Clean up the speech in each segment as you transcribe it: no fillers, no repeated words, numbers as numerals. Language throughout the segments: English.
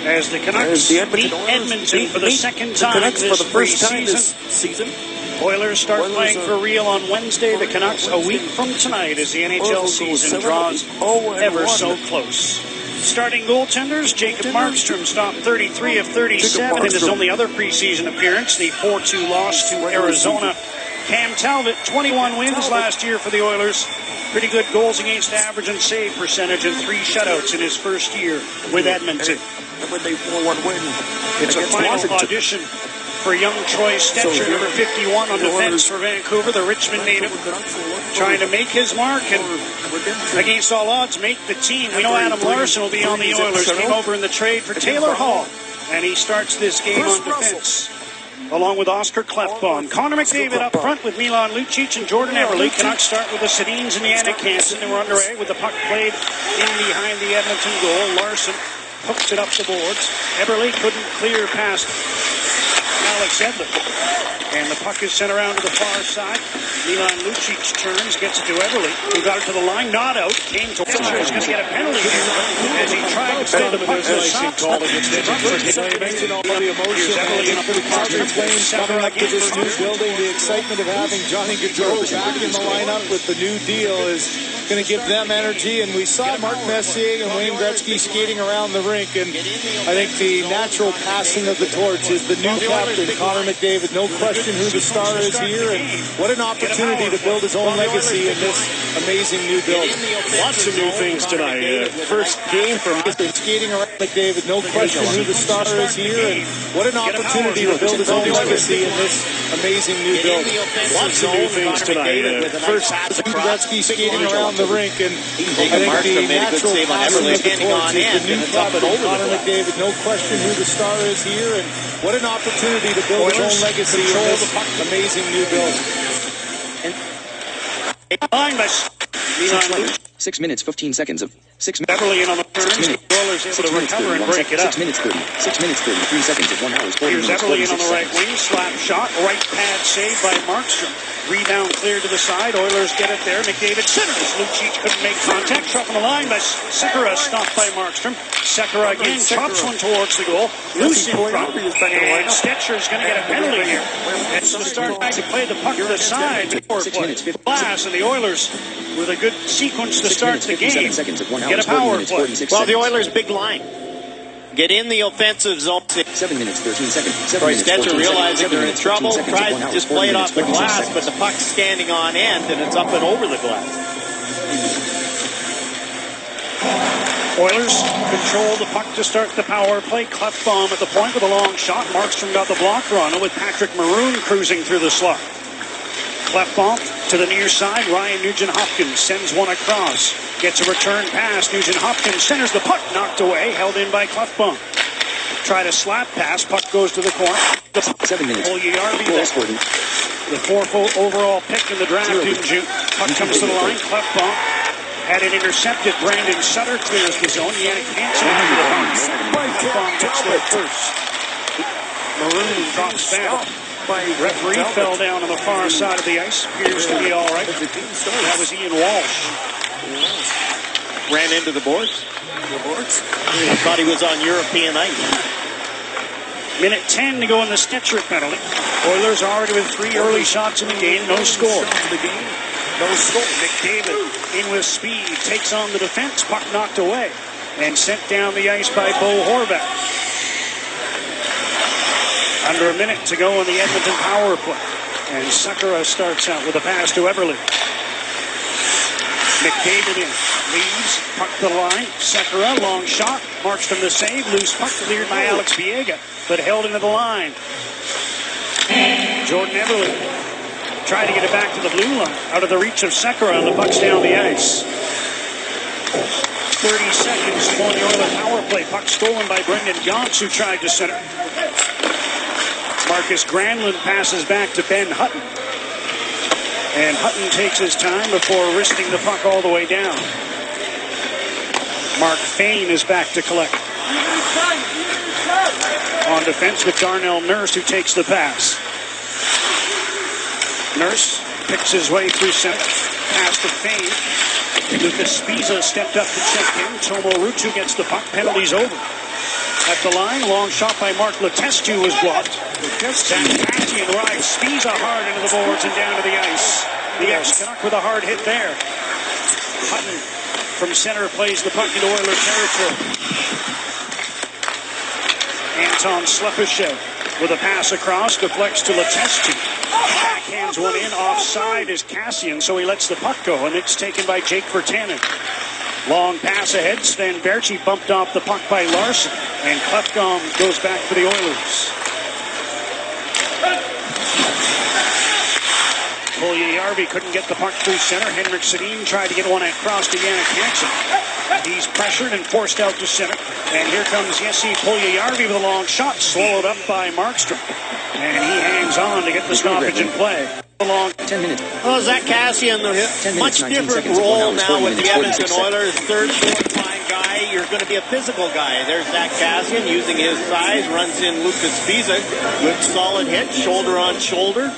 as the Canucks beat Edmonton for the second time this season. Oilers start playing for real on Wednesday. The Canucks a week from tonight as the NHL season draws ever so close. Starting goaltenders, Jacob Markstrom stopped 33 of 37 in his only other preseason appearance, the 4-2 loss to Arizona. Cam Talbot, 21 wins last year for the Oilers. Pretty good goals against average and save percentage and 3 shutouts in his first year with Edmonton. It's a final audition for young Troy Stetcher, number 51 on defense for Vancouver, the Richmond native, trying to make his mark and, against all odds, make the team. We know Adam Larson will be on the Oilers. Came over in the trade for Taylor Hall, and he starts this game on defense, along with Oscar Klefbom. Connor McDavid up front with Milan Lucic and Jordan Eberle. Canucks start with the Sedins and Yannick Hansen. They were underway with the puck played in behind the Edmonton goal. Larson hooks it up the boards. Eberle couldn't clear past Alex Edler, and the puck is sent around to the far side. Milan Lucic turns, gets it to Eberle, who got it to the line, not out, came to Stetcher, is going to get a penalty here as he tried to stay the puck to the shots. You mentioned all the emotion for the Calgary Flames coming up to this new building. The excitement of having Johnny Gaudreau back in the lineup with the new deal is going to give them energy, and we saw Mark Messier and Wayne Gretzky skating around the rink, and I think the natural passing of the torch is the new captain, Connor McDavid. No question who the star is here, and what an opportunity to build his own legacy in this amazing new build. Lots of new things tonight. First game from skating around McDavid. No question who the star is here, and what an opportunity to build his own legacy in this amazing new build. Lots of new things tonight. First Gretzky skating around the rink, and I think the natural passing of the torch is the new captain, Connor McDavid. No question who the star is here, and what an opportunity to build his own legacy in this amazing new build. 6 minutes, 15 seconds of 6 minutes. Eberle in on the turns. Oilers able to recover and break it up. 6 minutes, 30. 6 minutes, 33 seconds of 1 hour. Here's Eberle in on the right wing. Slap shot. Right pad saved by Markstrom. Rebound cleared to the side. Oilers get it there. McDavid centers. Lucic couldn't make contact. Shot from the line by Sekera. Stopped by Markstrom. Sekera again chops one towards the goal. Loose in front. And Stetcher's going to get a penalty here. It's the start back to play the puck to the side. 6 minutes, 50 Blast, and the Oilers with a good sequence to start the game. Get a power play. Well, the Oilers' big line. Get in the offensive zone. 7 minutes, 13 seconds. Troy Stetcher realizing they're in trouble, tries to just play it off the glass, but the puck's standing on end, and it's up and over the glass. Oilers control the puck to start the power play. Klefbom at the point with a long shot. Markstrom got the block run with Patrick Maroon cruising through the slot. Klefbom to the near side. Ryan Nugent-Hopkins sends one across. Gets a return pass. Nugent-Hopkins centers the puck. Knocked away. Held in by Klefbom. Try to slap pass. Puck goes to the corner. 7 minutes. The fourth overall pick in the draft in June. Puck comes to the line. Klefbom had it intercepted. Brandon Sutter clears the zone. Yannick Hansen after the puck. Klefbom gets there first. Maroon drops down. Referee fell down on the far side of the ice. Appears to be all right. That was Ian Walsh. Ran into the boards. I thought he was on European ice. Minute 10 to go in the Stetcher penalty. Oilers are already with 3 early shots in the game. No score. McDavid in with speed. Takes on the defense. Puck knocked away. And sent down the ice by Bo Horvath. Under a minute to go in the Edmonton power play. And Sekera starts out with a pass to Eberle. McDavid in. Leaves. Puck to the line. Sekera, long shot. Markstrom the save. Loose puck cleared by Alex Biega, but held into the line. Jordan Eberle tried to get it back to the blue line. Out of the reach of Sekera, and the puck's down the ice. 30 seconds for the Oilers power play. Puck stolen by Brendan Gaunce, who tried to center. Marcus Granlund passes back to Ben Hutton. And Hutton takes his time before wristing the puck all the way down. Mark Fane is back to collect. On defense with Darnell Nurse, who takes the pass. Nurse picks his way through center. Pass to Fane. Lucas Spiza stepped up to check in. Tomo Rutu gets the puck. Penalties over. At the line, long shot by Mark Letestu was blocked. Zach Cassian rides Spiza hard into the boards and down to the ice. The ex-Canuck with a hard hit there. Hutton from center plays the puck into Oiler territory. Anton Slepyshev with a pass across, deflects to Letestu. Backhands one in, offside is Cassian, so he lets the puck go, and it's taken by Jake Virtanen. Long pass ahead, Sven Berchi bumped off the puck by Larson, and Klefkom goes back for the Oilers. Puljujärvi couldn't get the puck through center. Henrik Sedin tried to get one across to Jannik Hansen. He's pressured and forced out to center. And here comes Jesse Puljujärvi with a long shot, slowed up by Markstrom. And he hangs on to get the stoppage in play. Long 10 minutes. Oh, Zach Cassian, much different role now with the Edmonton Oilers. Third, fourth line guy. You're going to be a physical guy. There's Zach Cassian using his size, runs in Lucas Spiza. Good solid hit, shoulder on shoulder.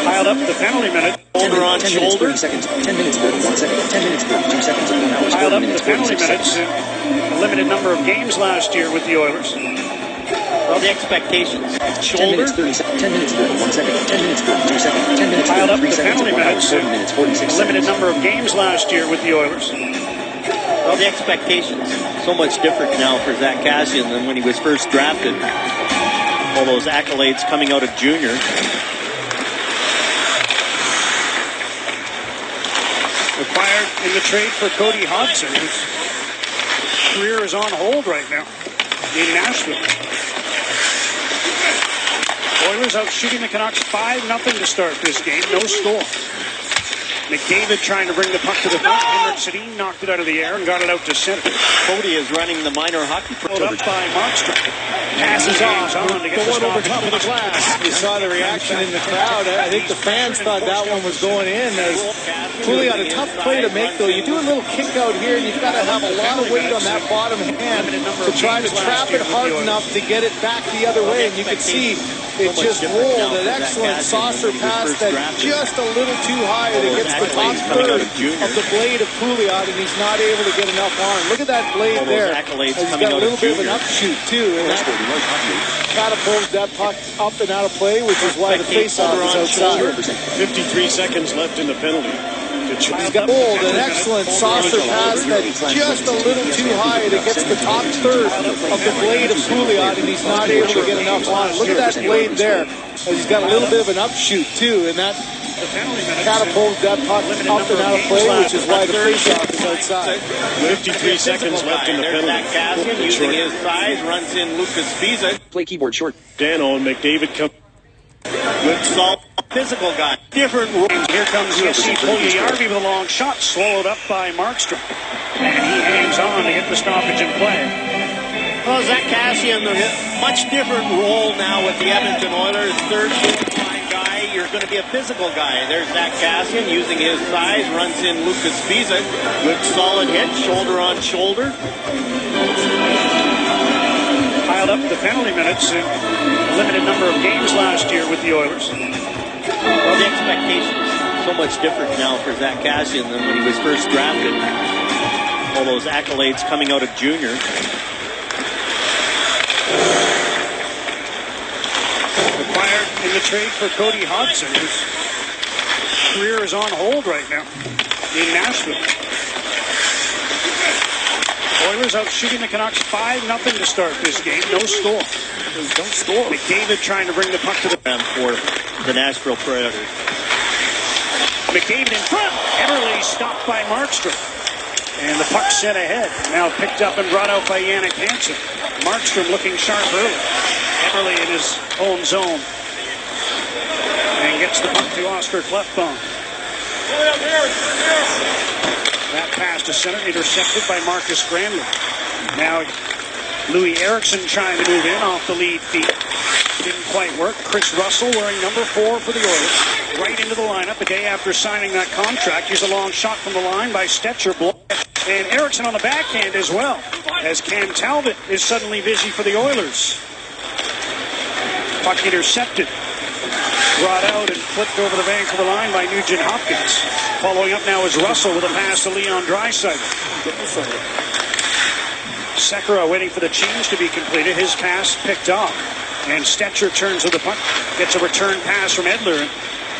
Piled up the penalty minute. Shoulder on shoulder. 10 minutes, 30 seconds. 10 minutes, 31 seconds. 10 minutes, 32 seconds. 1 hour, Piled up the minutes, penalty minutes. A limited number of games last year with the Oilers. Well, the expectations. 10 minutes, 30 seconds. 10 minutes, 31 seconds. 10 minutes, 32 seconds. 10 minutes, Piled up 33 the seconds. penalty 1 hour, minutes. 40 minutes, 46 A limited seconds. number of games last year with the Oilers. Well, the expectations. So much different now for Zach Cassian than when he was first drafted. All those accolades coming out of junior. Acquired in the trade for Cody Hodgson, whose career is on hold right now in Nashville. Oilers out shooting the Canucks 5-0 to start this game. No score. McDavid trying to bring the puck to the front. Henrik Sedin knocked it out of the air and got it out to center. Cody is running the minor hockey Pulled up by Markstrom. Passes on to get the one over stop. top of the glass. You saw the reaction in the crowd. I think the fans thought that one was going in. Cooley on a tough play to make, though. You do a little kick out here, and you've got to have a lot of weight on that bottom hand to try to trap it hard enough to get it back the other way. And you can see it just rolled. An excellent saucer pass that just a little too high that gets the top third of the blade of Pouliot, and he's not able to get enough on. Look at that blade there. He's got a little bit of an upshoot, too. And that catapults that puck up and out of play, which is why the faceoff is outside. 53 seconds left in the penalty. He's got an excellent saucer pass that's just a little too high that gets the top third of the blade of Pouliot, and he's not able to get enough on. Look at that blade there. He's got a little bit of an upshoot, too, and that catapults that puck up and out of play, which is why the faceoff is outside. 53 seconds left in the penalty. Zach Cassian using his size, runs in Lucas Spiza. Play keyboard short. Dano and McDavid come. Good solid physical guy. Different rules. Here comes Jesse Puljujärvi with a long shot, swallowed up by Markstrom. And he hangs on to get the stoppage in play. Well, Zach Cassian, much different role now with the Edmonton Oilers. Third, fourth line guy. You're going to be a physical guy. There's Zach Cassian using his size, runs in Lucas Spiza. Good solid hit, shoulder on shoulder. Piled up the penalty minutes. A limited number of games last year with the Oilers. Well, the expectations so much different now for Zach Cassian than when he was first drafted. All those accolades coming out of junior. Acquired in the trade for Cody Hodgson, whose career is on hold right now in Nashville. Oilers out shooting the Canucks 5-0 to start this game. No score. Don't score. McDavid trying to bring the puck to the For the Nashville Predators. McDavid in front. Everly stopped by Markstrom. And the puck sent ahead. Now picked up and brought out by Jannik Hansen. Markstrom looking sharp early. Everly in his own zone. And gets the puck to Oscar Klefbom. That pass to center, intercepted by Marcus Granlund. Now Louis Eriksson trying to move in off the lead feet. Didn't quite work. Chris Russell wearing number 4 for the Oilers. Right into the lineup a day after signing that contract. Here's a long shot from the line by Stetcher. And Eriksson on the backhand as well, as Cam Talbot is suddenly busy for the Oilers. Puck intercepted. Brought out and flipped over the Vancouver line by Nugent Hopkins. Following up now is Russell with a pass to Leon Draisaitl. Sekera waiting for the change to be completed. His pass picked off. And Stetcher turns with the puck. Gets a return pass from Edler.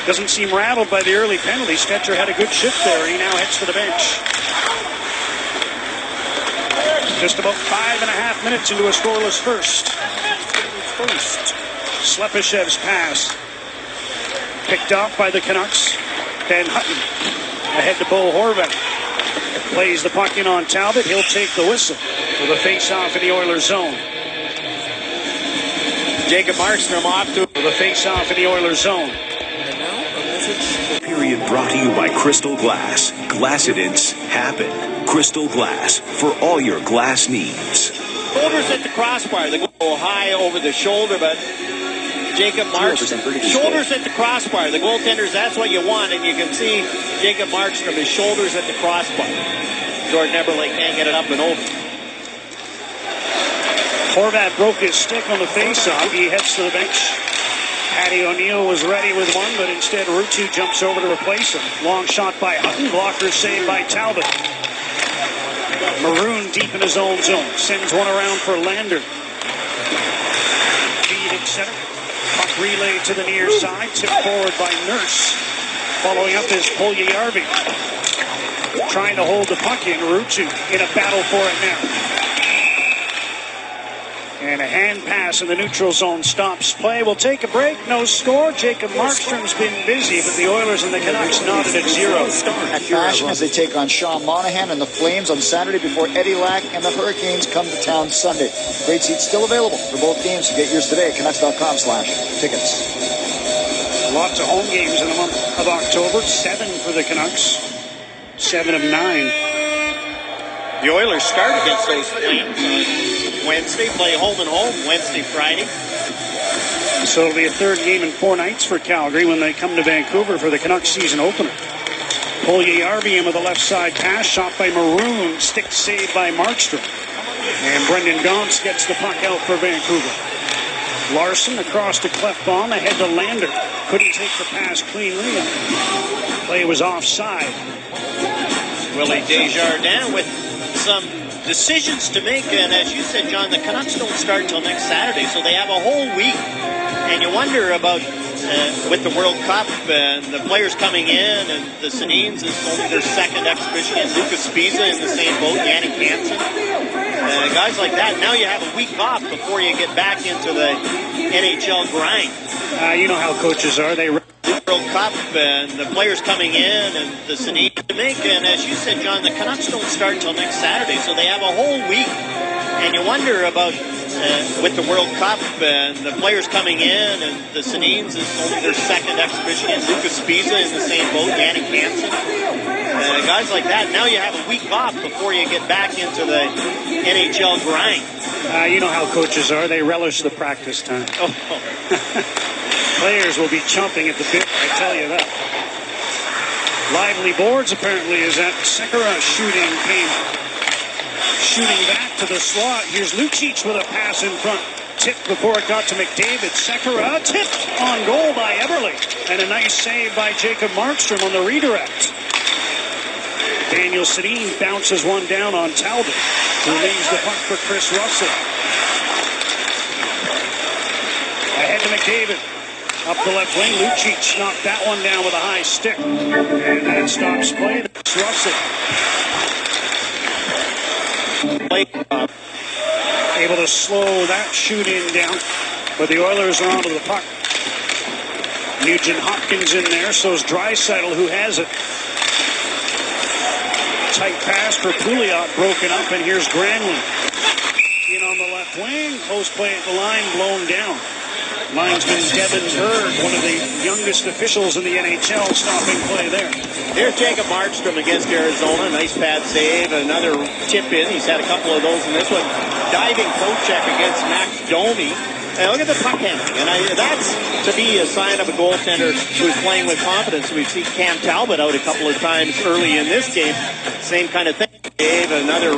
Doesn't seem rattled by the early penalty. Stetcher had a good shift there, and he now heads to the bench. Just about 5.5 minutes into a scoreless first. Slepishev's pass. Picked off by the Canucks. Ben Hutton ahead to Bo Horvat. Plays the puck in on Talbot. He'll take the whistle with a face-off in the Oilers zone. Jacob Markstrom off to the face-off in the Oilers zone. Period brought to you by Crystal Glass. Glassidents happen. Crystal Glass for all your glass needs. Shoulders at the crossbar. They go high over the shoulder, but Jacob Markstrom. Shoulders at the crossbar. The goaltenders, that's what you want, and you can see Jacob Markstrom, his shoulders at the crossbar. Jordan Eberle can't get it up and over. Horvat broke his stick on the face-off. He heads to the bench. Patty O'Neill was ready with one, but instead Ruutu jumps over to replace him. Long shot by Hutton. Blocker saved by Talbot. Maroon deep in his own zone. Sends one around for Lander. Feed at center. Puck relay to the near side. Tipped forward by Nurse. Following up is Puljujärvi. Trying to hold the puck in. Ruutu in a battle for it now. And a hand pass in the neutral zone stops play. We'll take a break. No score. Jacob Markstrom's been busy, but the Oilers and the Canucks knotted at 0. At fashion as they take on Sean Monahan and the Flames on Saturday before Eddie Lack and the Hurricanes come to town Sunday. Great seats still available for both games. So get yours today at Canucks.com/tickets. Lots of home games in the month of October. 7 for the Canucks. 7 of 9. The Oilers start against those Flames on Wednesday, play home and home, Wednesday, Friday. So it'll be a third game in 4 nights for Calgary when they come to Vancouver for the Canucks season opener. Puljujärvi in with a left side pass, shot by Maroon, stick saved by Markstrom. And Brendan Gaunce gets the puck out for Vancouver. Larson across to Clefbaum, ahead to Lander. Couldn't take the pass cleanly. Play was offside. Willie Desjardins with some decisions to make, and as you said, John, the Canucks don't start until next Saturday, so they have a whole week. And you wonder about with the World Cup and the players coming in, and the Sedins is only their second exhibition, and Lucas Spiza in the same boat, Yannick Hansen, guys like that. Now you have a week off before you get back into the NHL grind. You know how coaches are. They World Cup and the players coming in, and the Sedins to make, and as you said, John, the Canucks don't start until next Saturday, so they have a whole week. And you wonder about with the World Cup and the players coming in, and the Sedins is only their second exhibition, and Lucas Spiza in the same boat, Yannick Hansen, guys like that. Now you have a week off before you get back into the NHL grind. You know how coaches are. They relish the practice time. Players will be chomping at the bit, I tell you that. Lively boards apparently as that Sekera shooting came. Shooting back to the slot. Here's Lucic with a pass in front. Tipped before it got to McDavid. Sekera tipped on goal by Eberle. And a nice save by Jacob Markstrom on the redirect. Daniel Sedin bounces one down on Talbot, who leaves the puck for Chris Russell. Ahead to McDavid. Up the left wing, Lucic knocked that one down with a high stick. And that stops play. That's Russell. Able to slow that shoot-in down. But the Oilers are onto the puck. Nugent Hopkins in there, so is Draisaitl, who has it. Tight pass for Pouliot, broken up, and here's Granlund. In on the left wing, close play at the line, blown down. Linesman Devin Bird, one of the youngest officials in the NHL, stopping play there. Here's Jacob Markstrom against Arizona. Nice pad save. Another tip in. He's had a couple of those in this one. Diving poke check against Max Domi. And look at the puck handling. And that's to be a sign of a goaltender who's playing with confidence. We've seen Cam Talbot out a couple of times early in this game. Same kind of thing. Dave, another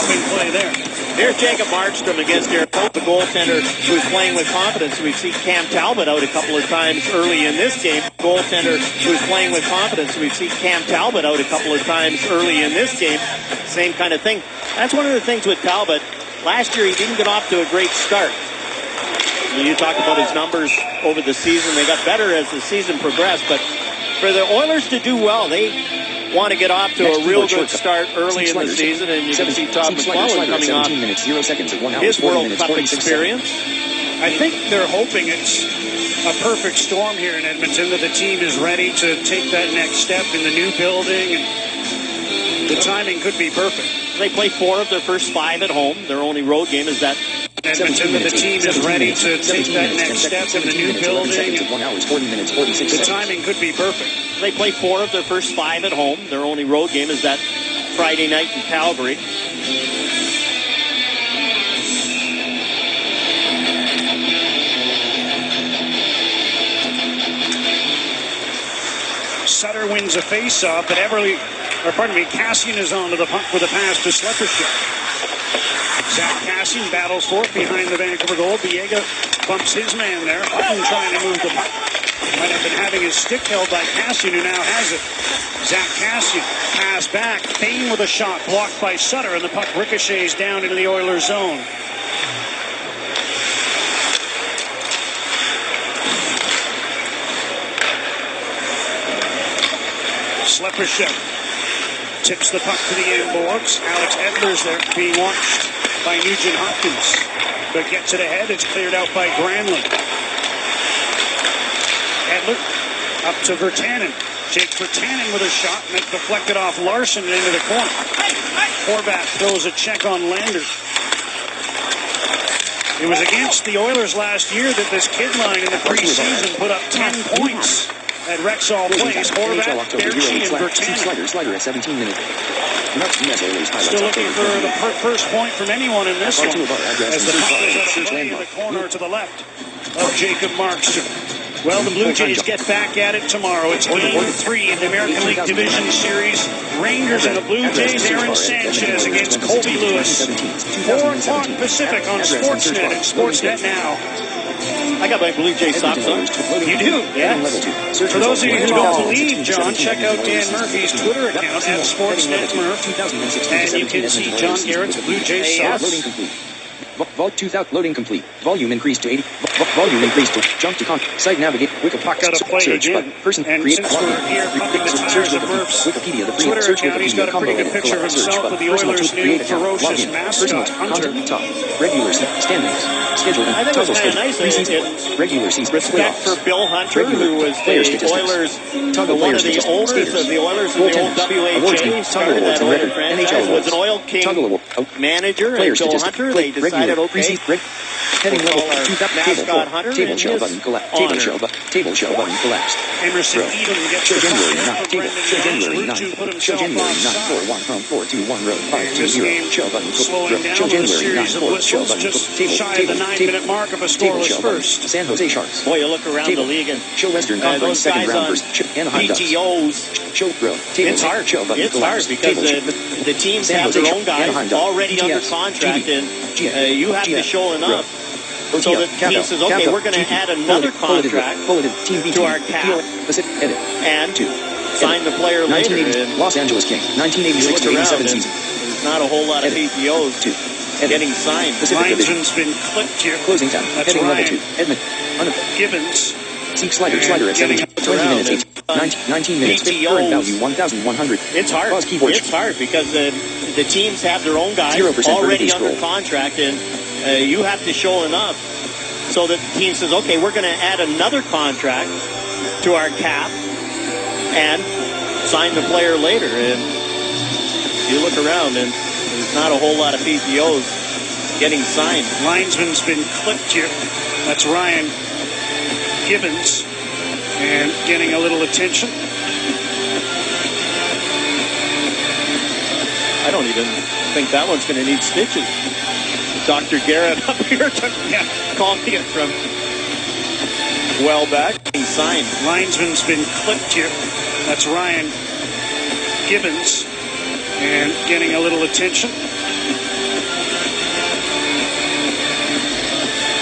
Big play there. There's Jacob Markstrom against Derek Pope, the goaltender who's playing with confidence. We've seen Cam Talbot out a couple of times early in this game. Goaltender who's playing with confidence. We've seen Cam Talbot out a couple of times early in this game. Same kind of thing. That's one of the things with Talbot. Last year he didn't get off to a great start. You talk about his numbers over the season. They got better as the season progressed. But for the Oilers to do well, they want to get off to a real good start early in the season, and you can see Todd McClellan coming off his World Cup experience. I think they're hoping it's a perfect storm here in Edmonton, that the team is ready to take that next step in the new building, and the timing could be perfect. They play 4 of their first 5 at home. Their only road game is that Edmonton, that the team is ready to take that next step in the new building. The timing could be perfect. They play 4 of their first 5 at home. Their only road game is that Friday night in Calgary. Sutter wins a face-off, but Cassian is on to the puck with a pass to Sleppership. Zach Cassian battles for it behind the Vancouver goal. Biega bumps his man there. Hutton trying to move the puck. Might have been having his stick held by Cassian, who now has it. Zach Cassian, pass back. Fane with a shot blocked by Sutter, and the puck ricochets down into the Oilers zone. Sleppership tips the puck to the end boards. Alex Edler's there being watched by Nugent Hopkins. But gets it ahead. It's cleared out by Granlund. Edler up to Virtanen. Jake Virtanen with a shot, and it's deflected off Larson and into the corner. Horvat throws a check on Lander. It was against the Oilers last year that this kid line in the preseason put up 10 points at Rexall Place. Horvat, Berchi, and Virtanen. Slider at 17 minutes. Still looking for the first point from anyone in this one, as the puck is out of play in the corner to the left of Jacob Markstrom. Well, the Blue Jays get back at it tomorrow. It's Game 3 in the American League Division Series. Rangers and the Blue Jays. Aaron Sanchez against Colby Lewis. 4 o'clock Pacific on Sportsnet and Sportsnet Now. I got my Blue Jay socks on. You do? Yes. For those of you who don't believe, John, check out Dan Murphy's Twitter account at SportsNetMurph, and you can see John Garrett's Blue Jays socks. Loading complete. Loading complete. Volume increased to 80. Volume increased to jump to site navigate. Puck out of play again. Person and create. Since we're here pumping the tires of Murph's Wikipedia, the Twitter search account, he's got a pretty good picture of himself with the Oilers' new ferocious mascot, Hunter. Regular standings. Schedule. I think it was kind of nice. Regular season. Respect for Bill Hunter, who was the Oilers, one of the owners of the Oilers in the old WHA. Started that Oilers franchise. Was an Oil King manager. And Bill Hunter, they decided, okay, heading level mascot Hunter table show button collapsed. Table show button collapsed. Emerson Edom gets the January 9 puck. table. January 9. January 9 4 1 4 2 1 road 520 show button. Slowing down with a series of whistles just shy of the 9-minute mark of a scoreless first. San Jose Sharks. Boy, you look around the league and show Western Conference second round first. Anaheim PTOs. Show bro. It's hard. It's hard because the teams have their own guys already under contract, and you have to show enough. So the team says, okay, we're going to add another contract to our cap and sign the player later. Los Angeles Kings, 1986 to 87 season. There's not a whole lot of PTOs getting signed. Linesman's been clipped here. Closing time. That's Heading Ryan. level 2. Edmonton. Gibbons. Seek slider at 17. 20 minutes. 19 minutes. Current value 1,100. It's hard. It's hard because the teams have their own guys already under contract, and you have to show enough. So the team says, okay, we're going to add another contract to our cap and sign the player later. And you look around, and there's not a whole lot of PTOs getting signed. Linesman's been clipped here. That's Ryan Gibbons, and getting a little attention. I don't even think that one's going to need stitches. Dr. Garrett up here calling it from well back. Signed. Linesman's been clipped here. That's Ryan Gibbons, And getting a little attention.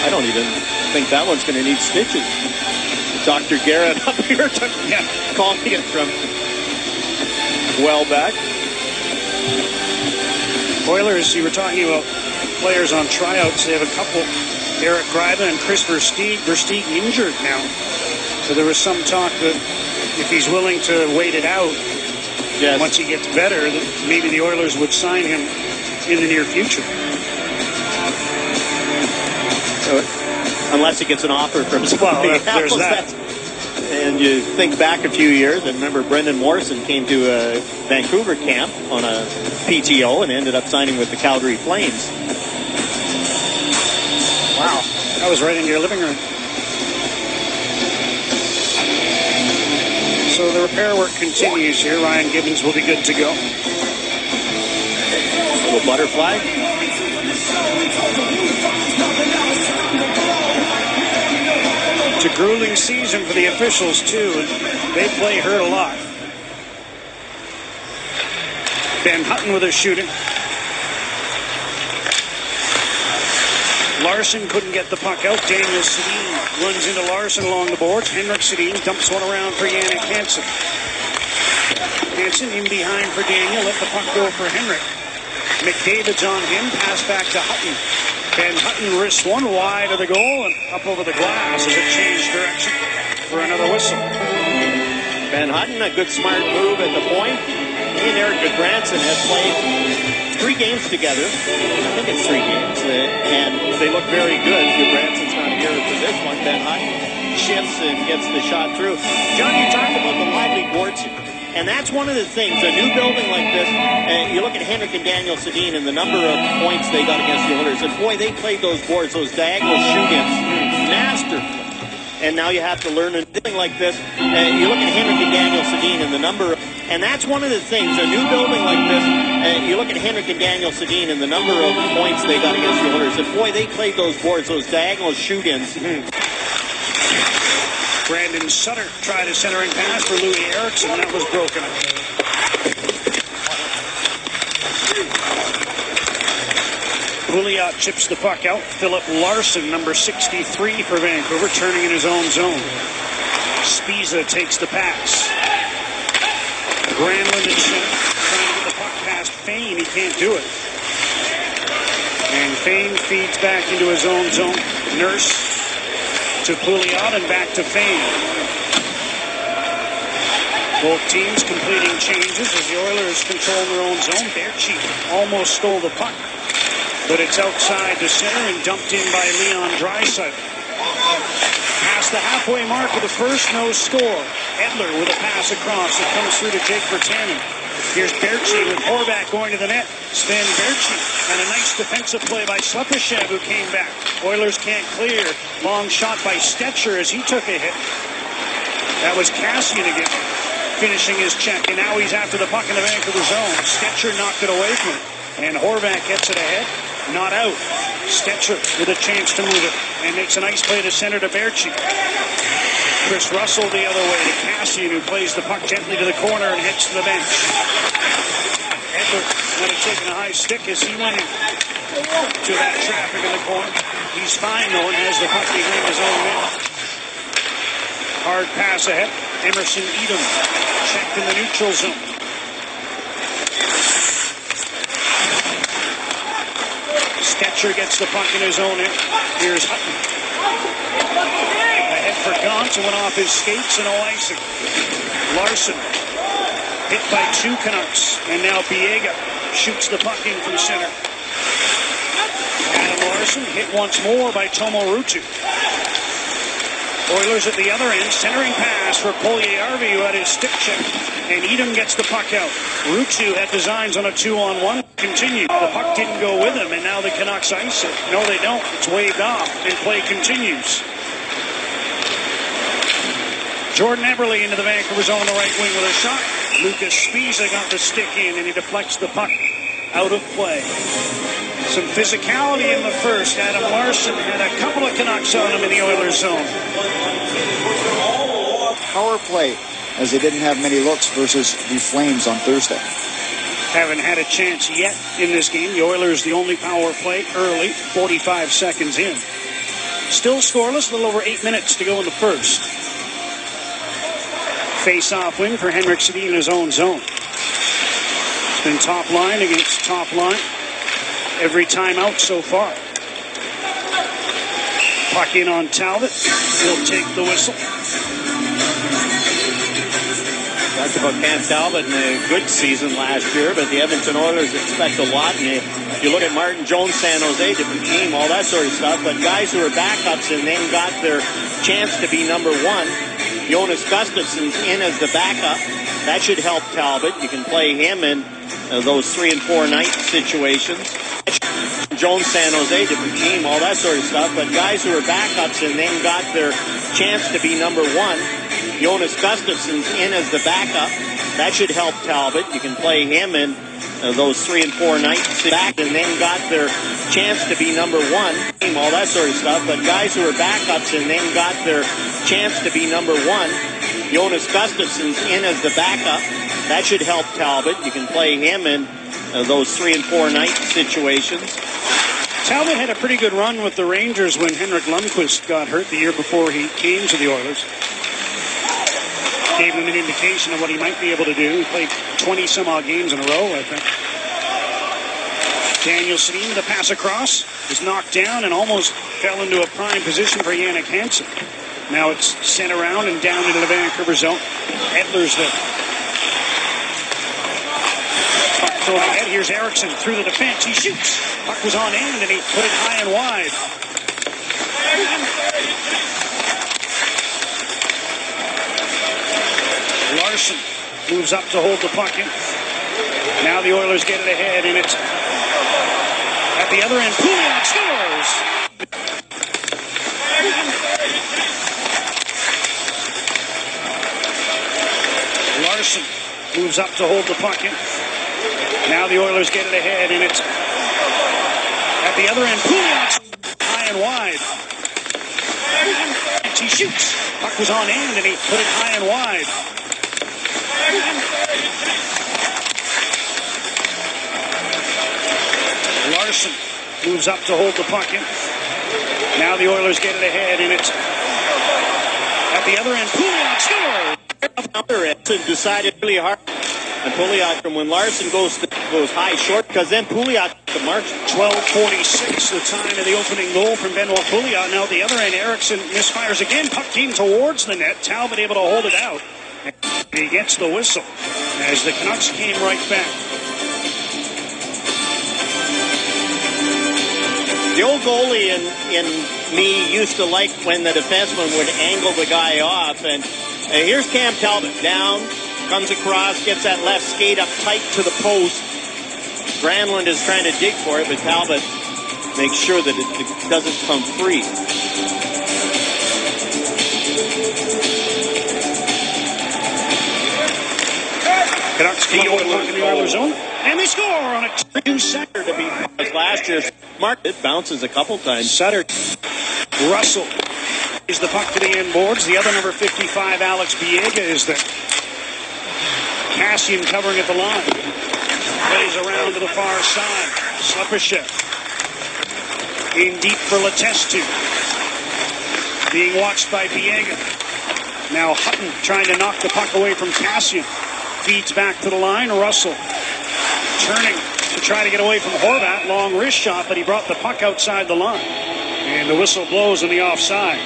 I don't even think that one's going to need stitches. Dr. Garrett up here calling it from well back. Oilers, you were talking about players on tryouts. They have a couple, Eric Greiba and Chris Versteeg injured now. So there was some talk that if he's willing to wait it out, once he gets better, that maybe the Oilers would sign him in the near future. Unless he gets an offer from somebody else. There's that. And you think back a few years, and remember Brendan Morrison came to a Vancouver camp on a PTO and ended up signing with the Calgary Flames. Wow. That was right in your living room. So the repair work continues here. Ryan Gibbons will be good to go. Little butterfly. It's a grueling season for the officials, too, and they play hurt a lot. Ben Hutton with a shooting. Larson couldn't get the puck out. Daniel Sedin runs into Larson along the boards. Henrik Sedin dumps one around for Jannik Hansen. Hansen in behind for Daniel. Let the puck go for Henrik. McDavid's on him. Pass back to Hutton. Ben Hutton wrists one wide of the goal and up over the glass as it changed direction for another whistle. Ben Hutton, a good smart move at the point. He and Eric Goodbranson have played 3 games together. I think it's 3 games. And they look very good. Goodbranson's not here for this one. Ben Hutton shifts and gets the shot through. John, you talked about the lively boards. And that's one of the things, a new building like this, you look at Henrik and Daniel Sedin and the number of points they got against the Oilers. And boy, they played ththose boards, those diagonal shoot-ins, masterfully. And now you have to learn a thing like this. You look at Henrik and Daniel Sedin and the number of, and that's one of the things, a new building like this, you look at Henrik and Daniel Sedin and the number of points they got against the Oilers. And boy, they played those boards, those diagonal shoot-ins. Brandon Sutter tried a centering pass for Louis Eriksson, and that was broken up. Pouliot chips the puck out. Philip Larson, number 63 for Vancouver, turning in his own zone. Spiza takes the pass. Granlund in center, trying to get the puck past Fane. He can't do it. And Fane feeds back into his own zone. Nurse to Pouliot and back to Fane. Both teams completing changes as the Oilers control their own zone. Berchi almost stole the puck, but it's outside the center and dumped in by Leon Draisaitl. Past the halfway mark of the first, no score. Edler with a pass across. It comes through to Jake Virtanen. Here's Berchi with Horvath going to the net. Sven Berchi, and a nice defensive play by Slepyshev, who came back. Oilers can't clear. Long shot by Stetcher as he took a hit. That was Cassian again, finishing his check, and now he's after the puck in the Vancouver zone. Stetcher knocked it away from him, and Horvath gets it ahead. Not out. Stetcher with a chance to move it, and makes a nice play to center to Berchi. Chris Russell the other way to Cassian, who plays the puck gently to the corner and heads to the bench. Edler might have taken a high stick as he went to that traffic in the corner. He's fine though and has the puck behind his own net. Hard pass ahead. Emerson Edom checked in the neutral zone. Stetcher gets the puck in his own end. Here's Hutton. Ahead for Gaunt, went off his skates and icing. Larson hit by 2 Canucks, and now Biega shoots the puck in from center. Adam Larson hit once more by Tomo Ruutu. Oilers at the other end, centering pass for Puljujärvi, who had his stick check, and Edom gets the puck out. Ruutu had designs on a 2-on-1. Continued. The puck didn't go with him, and now the Canucks ice it. No, they don't. It's waved off, and play continues. Jordan Eberle into the Vancouver zone on the right wing with a shot. Lucas Spiza got the stick in, and he deflects the puck out of play. Some physicality in the first. Adam Larson had a couple of Canucks on him in the Oilers zone. Power play, as they didn't have many looks versus the Flames on Thursday. haven't had a chance yet in this game. The Oilers the only power play early, 45 seconds in. Still scoreless, a little over 8 minutes to go in the first. Face-off win for Henrik Sedin in his own zone. It's been top line against top line every time out so far. Puck in on Talbot. He'll take the whistle. Talked about Cam Talbot in a good season last year, but the Edmonton Oilers expect a lot. And you look at Martin Jones, San Jose, different team, all that sort of stuff. But guys who are backups and then got their chance to be number one. Jonas Gustafsson's in as the backup. That should help Talbot. You can play him in those 3 and 4 night situations. Jones, San Jose, different team, all that sort of stuff. But guys who are backups and then got their chance to be number one. Jonas Gustafsson's in as the backup. That should help Talbot. You can play him in those 3 and 4 nights back and then got their chance to be number one. All that sort of stuff. But guys who are backups and then got their chance to be number one. Jonas Gustafsson's in as the backup. That should help Talbot. You can play him in those 3 and 4 night situations. Talbot had a pretty good run with the Rangers when Henrik Lundqvist got hurt the year before he came to the Oilers. Gave him an indication of what he might be able to do. He played 20-some-odd games in a row, I think. Daniel Sedin, the pass across, is knocked down and almost fell into a prime position for Jannik Hansen. Now it's sent around and down into the Vancouver zone. Edler's there. Puck thrown ahead. Here's Eriksson through the defense. He shoots. Puck was on end and he put it high and wide. Larson moves up to hold the puck in. Now the Oilers get it ahead, and it's at the other end. Pouliot scores. Larson moves up to hold the puck in. Now the Oilers get it ahead, and it's at the other end. Pouliot high and wide. He shoots. Puck was on end, and he put it high and wide. Larson moves up to hold the puck in. Now the Oilers get it ahead, and it's at the other end. Pouliot scores. Decided really hard. And Pouliot, from when Larson goes high short, because then Pouliot to mark. 12:46, the time of the opening goal from Benoit Pouliot. Now at the other end, Eriksson misfires again. Puck came towards the net. Talbot able to hold it out. He gets the whistle as the Canucks came right back. The old goalie in me used to like when the defenseman would angle the guy off. And here's Cam Talbot down, comes across, gets that left skate up tight to the post. Granlund is trying to dig for it, but Talbot makes sure that it doesn't come free. Canucks keep the puck in the Oilers zone, and they score on it. New Sutter to be last year. Mark, it bounces a couple times. Sutter, Russell is the puck to the end boards. The other number 55, Alex Biega, is there. Cassian covering at the line. Plays around to the far side. Slepyshev in deep for Letestu. Being watched by Biega. Now Hutton trying to knock the puck away from Cassian. Feeds back to the line. Russell turning to try to get away from Horvat. Long wrist shot, but he brought the puck outside the line. And the whistle blows in the offside.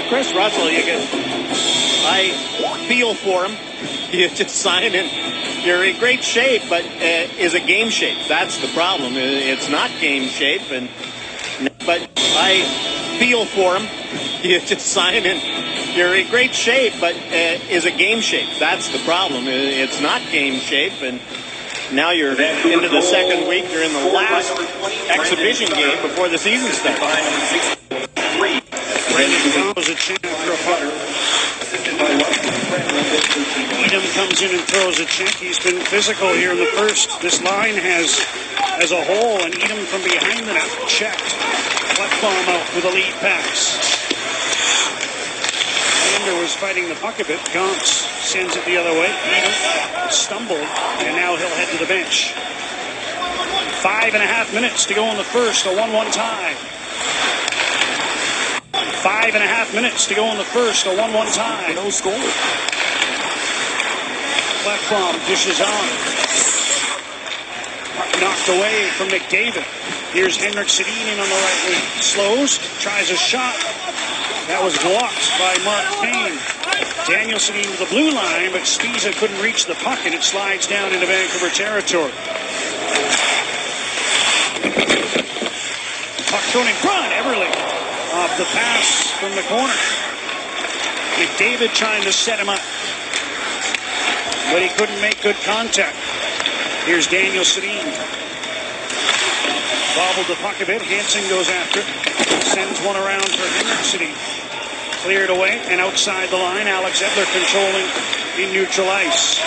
Chris Russell, I feel for him. You just sign in. You're in great shape, but is it game shape? That's the problem. It's not game shape, but I feel for him. You just sign in. You're in great shape, but is it game shape? That's the problem. It's not game shape, and now you're into the second week. You're in the last exhibition game before the season starts. Throws a chance for a putter. Edom comes in and throws a check. He's been physical here in the first. This line has, as a whole, and Edom from behind the net checked. Klefbom out with a lead pass. Alexander was fighting the puck a bit. Gauntz sends it the other way. He stumbled, and now he'll head to the bench. 5.5 minutes to go in the first, a 1-1 tie. 5.5 minutes to go in the first, a 1-1 tie. No score. Left bomb dishes on. Puck knocked away from McDavid. Here's Henrik Sedin on the right wing. Slows, tries a shot. That was blocked by Mark Payne. Daniel Sedin to the blue line, but Spiza couldn't reach the puck, and it slides down into Vancouver territory. Puck thrown in front. Everly off the pass from the corner. McDavid trying to set him up, but he couldn't make good contact. Here's Daniel Sedin. Bobbled the puck a bit. Hansen goes after it. Sends one around for Henrik Sedin. Cleared away and outside the line. Alex Edler controlling in neutral ice.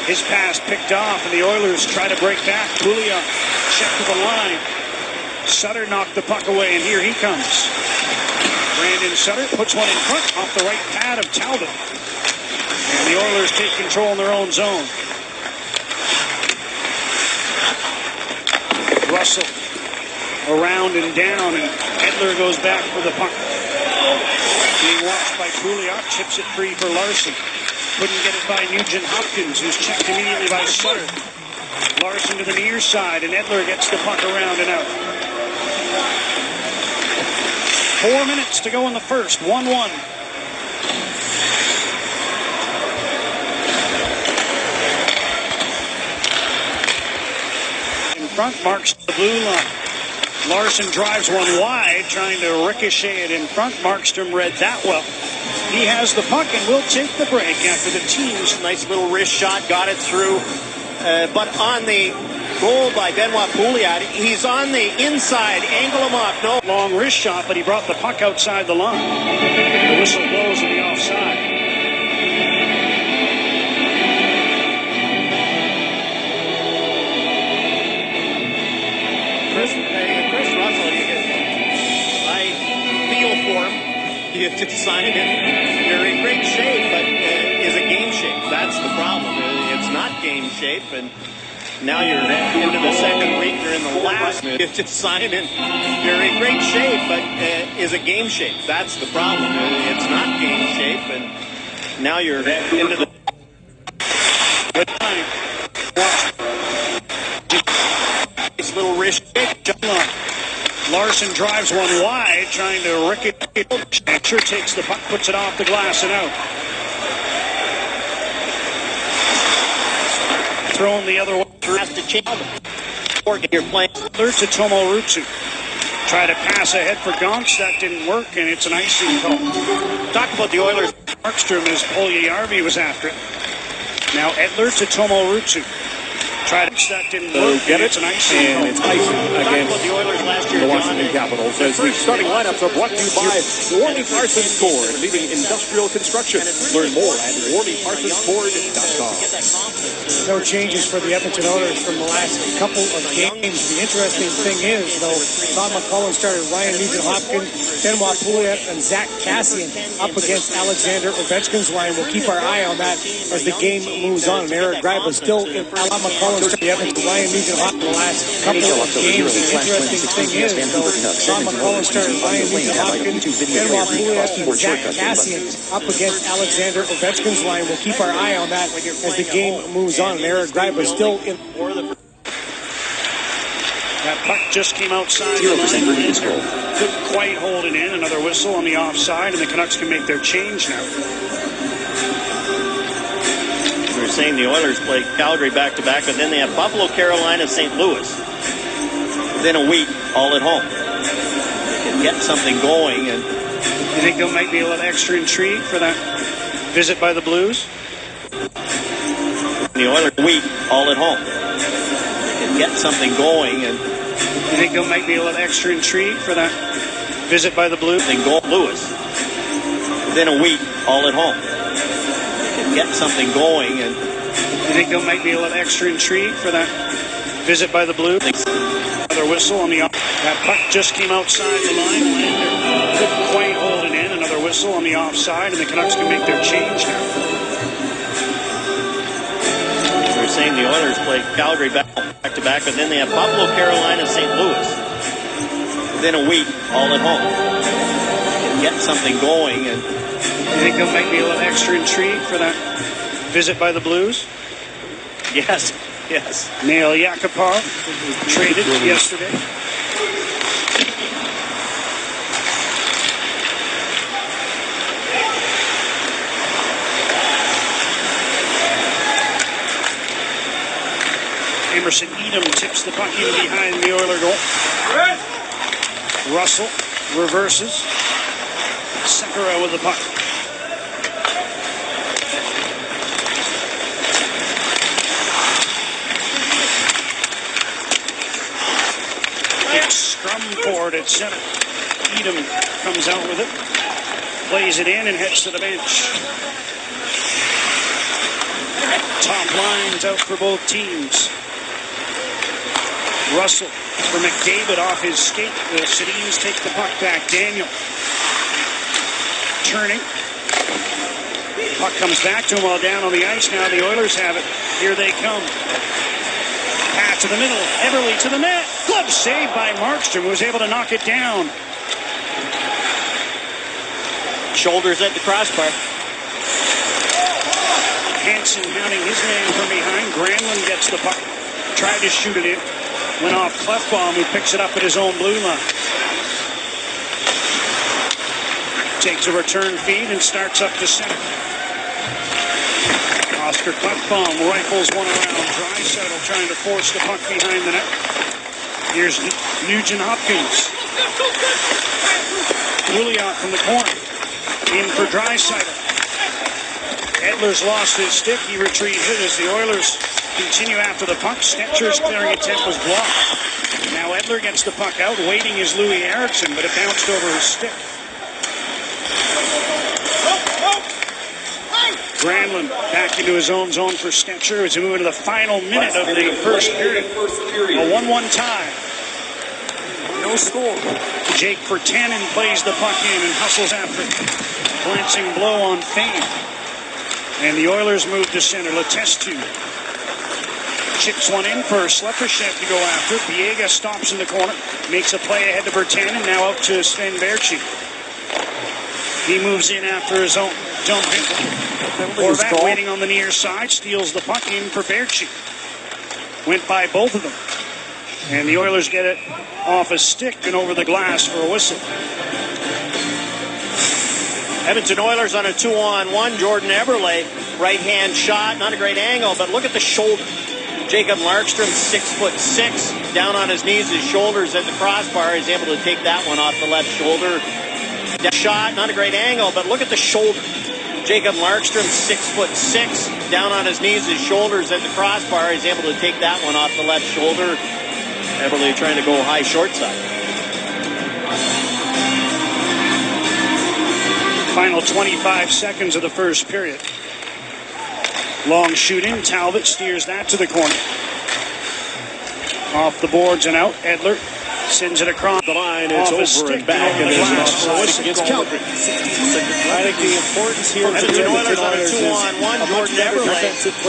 His pass picked off, and the Oilers try to break back. Pouliot checked to the line. Sutter knocked the puck away, and here he comes. Brandon Sutter puts one in front off the right pad of Talbot. And the Oilers take control in their own zone. Russell around and down, and Edler goes back for the puck. Being watched by Pouliot, chips it free for Larson. Couldn't get it by Nugent Hopkins, who's checked immediately by Sutter. Larson to the near side, and Edler gets the puck around and out. 4 minutes to go in the first, 1-1. In front, marks the blue line. Larson drives one wide, trying to ricochet it in front. Markstrom read that well. He has the puck and will take the break after the team's nice little wrist shot, got it through. But on the goal by Benoit Pouliot, he's on the inside, angle him off. No long wrist shot, but he brought the puck outside the line. The whistle blows in the offside. Chris Russell, I feel for him. You have to sign him in. You're in great shape, but is it game shape? That's the problem. It's not game shape, and now you're into the second week. You're in the last. You have to sign him in. You're in great shape, but is it game shape? That's the problem. It's not game shape, and now you're into the. Good time. Nice little wrist shake. Larson drives one wide, trying to ricochet. Sure takes the puck, puts it off the glass and out. Thrown the other way. Has to change. Or get your play. Third to Tomo Rutsu. Try to pass ahead for Gauntz. That didn't work, and it's an icing call. Talk about the Oilers. Markstrom as Puljujärvi was after it. Now Edler to Tomo Rutsu. Try to that didn't work. Get it, it's an icing and it's icing against the Oilers last year, the Washington Capitals. As the starting lineups are brought to you by Warley Parsons Ford, leading industrial construction. Learn more at WarleyParsonsFord.com. No changes for the Edmonton Oilers from the last couple of games. The interesting thing is, though, Todd McCullough started Ryan Nugent-Hopkins, Benoit Pouliot, and Zach Kassian up against Alexander Ovechkin's line. We'll keep our eye on that as the game moves on. And Eric Greiba still in Todd McCullough started the Edmonton Ryan Nugent-Hopkins the last couple of games. The interesting thing is, though, Todd McCullough started Ryan Nugent-Hopkins, Benoit Pouliot, and Zach Kassian up against Alexander Ovechkin's line. We'll keep our eye on that as the game moves on. And Eric Greiba still in. That puck just came outside. 0% release goal. Couldn't quite hold it in. Another whistle on the offside, and the Canucks can make their change now. We were saying the Oilers play Calgary back-to-back, but then they have Buffalo, Carolina, St. Louis. Within a week, all at home. They can get something going. And you think there might be a little extra intrigue for that visit by the Blues? The Oilers week, all at home. They can get something going. And you think there might be a little extra intrigue for that visit by the Blues? Then go Lewis. Within a week, all at home. They can get something going. And you think there might be a little extra intrigue for that visit by the Blues? Another whistle on the that puck just came outside the line. Couldn't quite hold it in. Another whistle. whistle on the offside, and the Canucks can make their change now. They're saying the Oilers play Calgary back-to-back, but then they have Buffalo, Carolina, St. Louis. Within a week, all at home. And get something going. And you think there might be a little extra intrigue for that visit by the Blues? Yes. Nail Yakupov traded yesterday. Emerson Edom tips the puck in behind the Oiler goal. Russell reverses. Sekera with the puck. It's scrum forward at center. Edom comes out with it. Plays it in and heads to the bench. Top lines out for both teams. Russell for McDavid off his skate. The Sedins take the puck back. Daniel turning. Puck comes back to him while down on the ice. Now the Oilers have it. Here they come. Pass to the middle. Everly to the net. Glove saved by Markstrom, who was able to knock it down. Shoulders at the crossbar. Hansen mounting his man from behind. Granlund gets the puck. Tried to shoot it in. Went off Clefbaum, who picks it up at his own blue line. Takes a return feed and starts up to center. Oscar Clefbaum rifles one around. Draisaitl trying to force the puck behind the net. Here's Nugent Hopkins. Pouliot from the corner. In for Draisaitl. Edler's lost his stick. He retrieves it as the Oilers continue after the puck. Stetcher's clearing attempt was blocked. Now Edler gets the puck out. Waiting is Louis Eriksson, but it bounced over his stick. Granlund back into his own zone for Stetcher as we move into the final minute of the first period. A 1-1 tie. No score. Jake Virtanen plays the puck in and hustles after it. Glancing blow on Fane. And the Oilers move to center. Letestu chips one in for Slepyshev to go after. Biega stops in the corner. Makes a play ahead to Virtanen. Now out to Sven Baertschi. He moves in after his own jump in. Horvat waiting on the near side. Steals the puck in for Baertschi. Went by both of them. And the Oilers get it off a stick and over the glass for a whistle. Edmonton Oilers on a 2-on-1. Jordan Eberle, right-hand shot. Not a great angle, but look at the shoulder. Jacob Markstrom, 6'6", down on his knees, his shoulders at the crossbar. He's able to take that one off the left shoulder. That shot, not a great angle, but look at the shoulder. Jacob Markstrom, 6'6", down on his knees, his shoulders at the crossbar. He's able to take that one off the left shoulder. Eberle trying to go high short side. Final 25 seconds of the first period. Long shooting. Talbot steers that to the corner. Off the boards and out. Edler sends it across the line. It's over and back, and there's an offside against Calgary. I think the importance here for the Oilers on a 2-on-1. Jordan Eberle,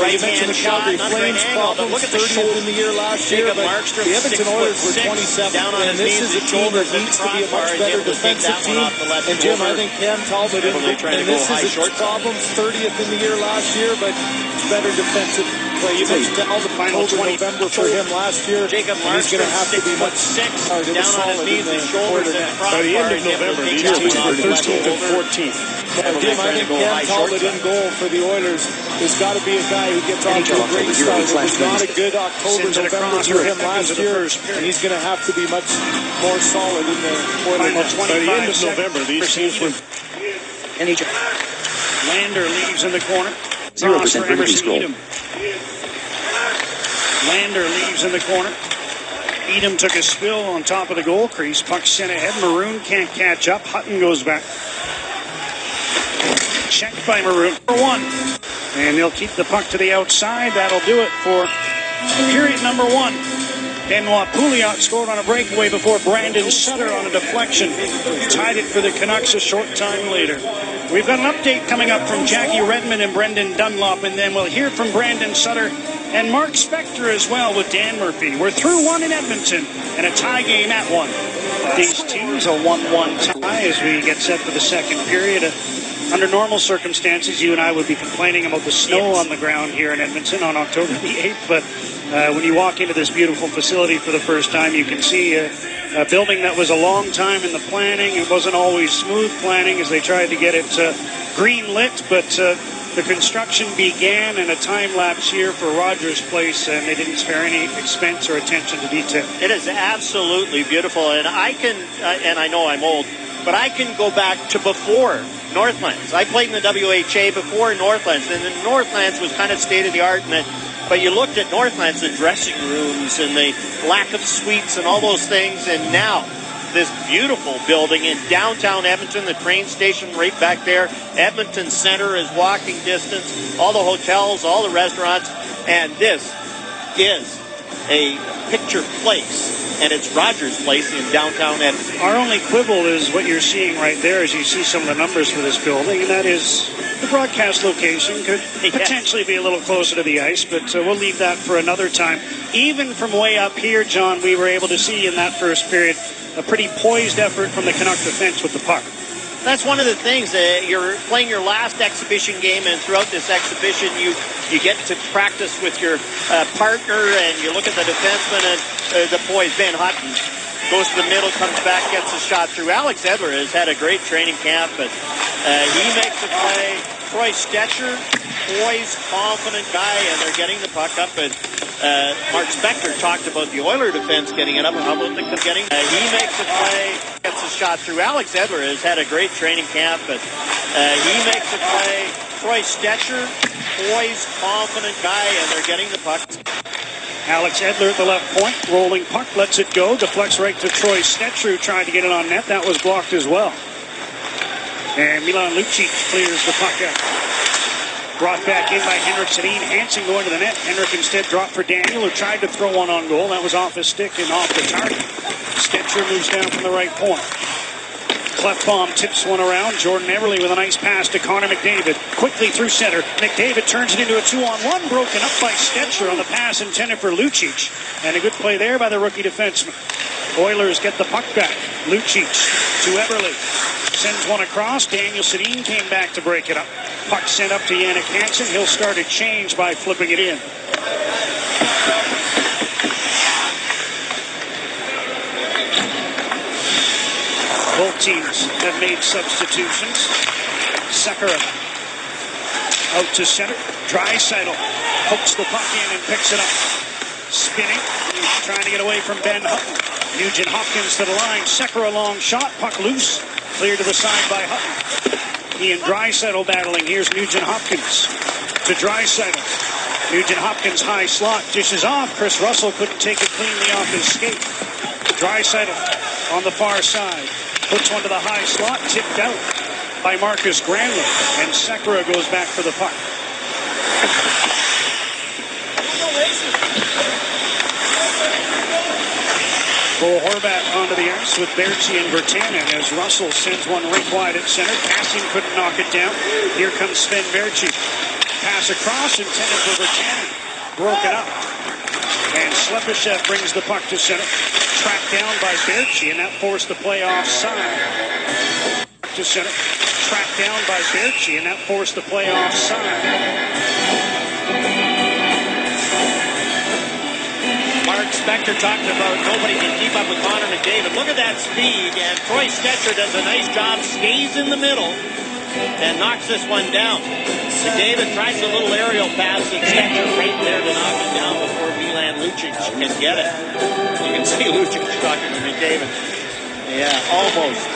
right-hand shot, not a great angle, but look at the shoulder in the year last year. Jacob Markstrom, the Edmonton Oilers were 27, down on his knees, his shoulders at the crossbar. He's able to take that one off the left shoulder. And Jim, I think Cam Talbot, and this is his problem, 30th in the year last year, but better defensive play. You mentioned all the final November for him last year. Jacob Markstrom, 6'6", down on his knees, his shoulders at the crossbar. By the end of November, these teams were 13th and 14th. Jim, I think Cam Talbot in goal for the Oilers has got to be a guy who gets off to a great start. It was not a good October, November for him last year, and he's going to have to be much more solid in the Oilers. By the end of November, these teams were... NHL. Lander leaves in the corner. 0% British scroll. Lander leaves in the corner. Edom took a spill on top of the goal crease. Puck sent ahead. Maroon can't catch up. Hutton goes back. Checked by Maroon for one. And they'll keep the puck to the outside. That'll do it for period number one. Benoit Pouliot scored on a breakaway before Brandon Sutter on a deflection tied it for the Canucks a short time later. We've got an update coming up from Jackie Redmond and Brendan Dunlop, and then we'll hear from Brandon Sutter and Mark Spector as well with Dan Murphy. We're through one in Edmonton and a tie game at one. These teams, a 1-1 tie as we get set for the second period. Under normal circumstances, you and I would be complaining about the snow on the ground here in Edmonton on October the 8th, but when you walk into this beautiful facility for the first time, you can see a building that was a long time in the planning. It wasn't always smooth planning as they tried to get it green lit, but the construction began in a time lapse here for Rogers Place, and they didn't spare any expense or attention to detail. It is absolutely beautiful, and I can, and I know I'm old, but I can go back to before Northlands. I played in the WHA before Northlands, and the Northlands was kind of state-of-the-art, but you looked at Northlands, the dressing rooms and the lack of suites and all those things, and now this beautiful building in downtown Edmonton, the train station right back there. Edmonton Center is walking distance, all the hotels, all the restaurants, and this is a picture place, and it's Rogers Place in downtown Edmonton. Our only quibble is what you're seeing right there as you see some of the numbers for this building, and that is the broadcast location could potentially be a little closer to the ice, but we'll leave that for another time. Even from way up here, John, we were able to see in that first period a pretty poised effort from the Canuck defense with the puck. That's one of the things. You're playing your last exhibition game, and throughout this exhibition, you get to practice with your partner, and you look at the defenseman and the poise. Ben Hutton goes to the middle, comes back, gets a shot through. Alex Edler has had a great training camp, but he makes a play. Troy Stetcher, poised, confident guy, and they're getting the puck up. And Mark Spector talked about the Oiler defense getting it up. How about the getting? He makes a play, gets a shot through. Alex Edler has had a great training camp, but he makes a play. Troy Stetcher, poised, confident guy, and they're getting the puck. Alex Edler at the left point, rolling puck, lets it go, deflects right to Troy Stetcher, trying to get it on net. That was blocked as well. And Milan Lucic clears the puck out. Brought back in by Henrik Sedin. Hansen going to the net. Henrik instead dropped for Daniel, who tried to throw one on goal. That was off his stick and off the target. Stetcher moves down from the right point. Clefbaum tips one around. Jordan Eberle with a nice pass to Connor McDavid. Quickly through center. McDavid turns it into a 2-on-1. Broken up by Stetcher on the pass intended for Lucic. And a good play there by the rookie defenseman. Oilers get the puck back. Lucic to Eberle. Sends one across. Daniel Sedin came back to break it up. Puck sent up to Jannik Hansen. He'll start a change by flipping it in. Both teams have made substitutions. Sekera out to center. Draisaitl pokes the puck in and picks it up. Spinning. He's trying to get away from Ben Hutton. Nugent Hopkins to the line. Sekera long shot. Puck loose. Clear to the side by Hutton. He and Draisaitl battling. Here's Nugent Hopkins to Draisaitl. Nugent Hopkins high slot. Dishes off. Chris Russell couldn't take it cleanly off his skate. Draisaitl on the far side. Puts one to the high slot. Tipped out by Marcus Granlund. And Sekera goes back for the puck. Cole Horvat onto the ice with Berchi and Virtanen as Russell sends one right wide at center. Passing couldn't knock it down. Here comes Sven Berchi. Pass across intended for Virtanen. Broken up. And Slepyshev brings the puck to center. Tracked down by Berchi, and that forced the play offside. To center. Tracked down by Berchi, and that forced the play offside. Mark Spector talked about nobody can keep up with Connor McDavid. Look at that speed, and Troy Stetcher does a nice job, stays in the middle, and knocks this one down. McDavid tries a little aerial pass, and Stetcher right there to knock it down before Milan Lucic can get it. You can see Lucic talking to McDavid. Yeah, almost.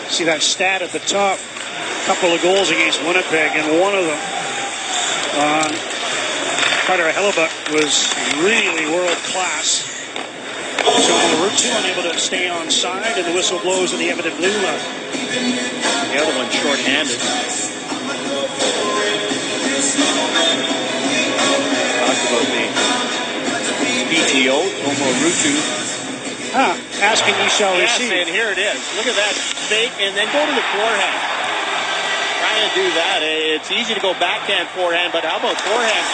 See that stat at the top. A couple of goals against Winnipeg, and one of them on Carter Hellebuck was really world class. So Marucci unable to stay on side, and the whistle blows in the Edmonton blue line. The other one short-handed. Talked about the PTO, Asking you shall Yes, receive. and here it is. Look at that fake, and then go to the forehand. Trying to do that. It's easy to go backhand, forehand, but how about forehand?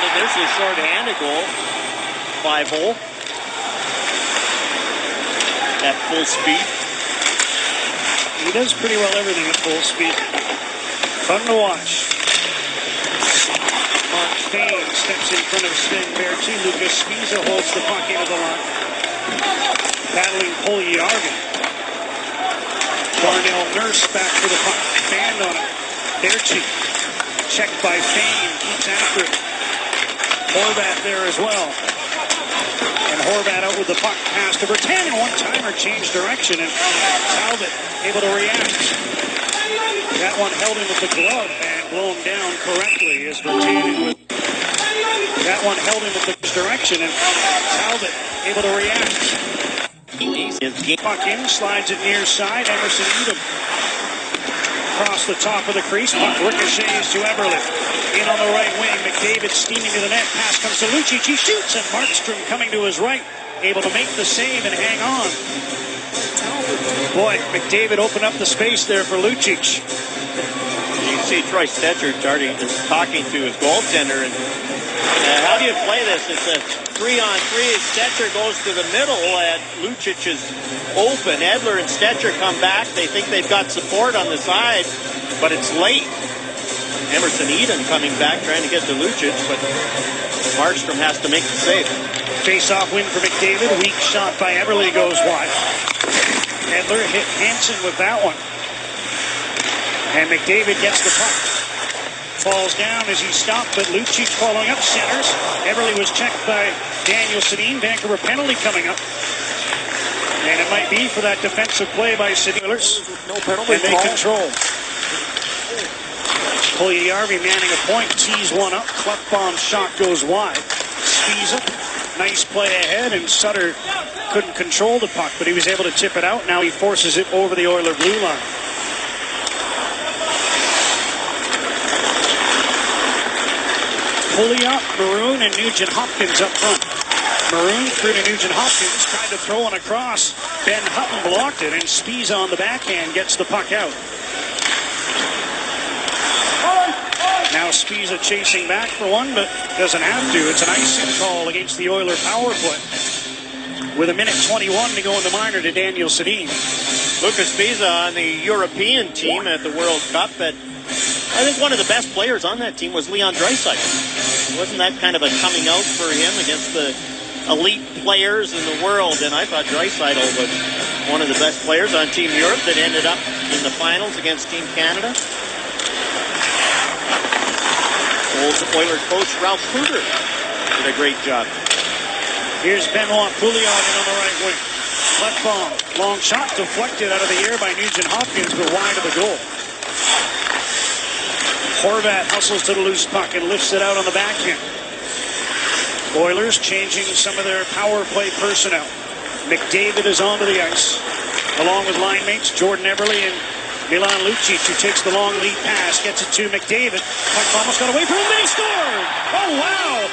And there's a short-handed goal. 5-hole. At full speed. He does pretty well everything at full speed. Fun to watch. Mark Fane steps in front of Sven Berchi. Lucas Spiza holds the puck into the line. Battling Puljujärvi. Darnell Nurse back for the puck. Band on it. Berchi. Checked by Fane. Keeps after it. Horvat there as well. And Horvat out with the puck. Pass to Bertanen. One-timer change direction. And Talbot able to react. That one held in with the glove and blown down correctly as Bertanen with that one held in with the direction and Talbot able to react. Puck in, slides it near side. Emerson Edom across the top of the crease. Puck ricochets to Eberle. In on the right wing. McDavid steaming to the net. Pass comes to Lucic. He shoots and Markstrom coming to his right. Able to make the save and hang on. Boy, McDavid opened up the space there for Lucic. You can see Troy Stetcher talking to his goaltender. And how do you play this? It's a 3-on-3. Stetcher goes to the middle, and Lucic is open. Edler and Stetcher come back. They think they've got support on the side, but it's late. Emerson Edom coming back, trying to get to Lucic, but Markstrom has to make the save. Face-off win for McDavid. Weak shot by Eberle goes wide. Edler hit Hansen with that one. And McDavid gets the puck. Falls down as he stopped, but Lucic following up centers. Eberle was checked by Daniel Sedin. Vancouver penalty coming up. And it might be for that defensive play by Sedin. No penalty. And they control. Puljujärvi manning a point. Tees one up. Klefbom's shot goes wide. Spiza. Nice play ahead, and Sutter couldn't control the puck, but he was able to tip it out. Now he forces it over the Oiler blue line. Pouliot, Maroon, and Nugent-Hopkins up front. Maroon through to Nugent-Hopkins, tried to throw one across. Ben Hutton blocked it, and Spiza on the backhand gets the puck out. Now Spiza chasing back for one, but doesn't have to. It's an icing call against the Oiler power play. With a minute 21 to go in the minor to Daniel Sedin. Lucas Spiza on the European team at the World Cup. I think one of the best players on that team was Leon Draisaitl. Wasn't that kind of a coming out for him against the elite players in the world? And I thought Draisaitl was one of the best players on Team Europe that ended up in the finals against Team Canada. Old Oiler coach Ralph Kruger did a great job. Here's Benoit Pouliot on the right wing. Klefbom, long shot deflected out of the air by Nugent-Hopkins, but wide of the goal. Horvat hustles to the loose puck and lifts it out on the backhand. Oilers changing some of their power play personnel. McDavid is onto the ice, along with line mates Jordan Eberle and Milan Lucic, who takes the long lead pass, gets it to McDavid. Puck almost got away from him, and he scored! Oh, wow!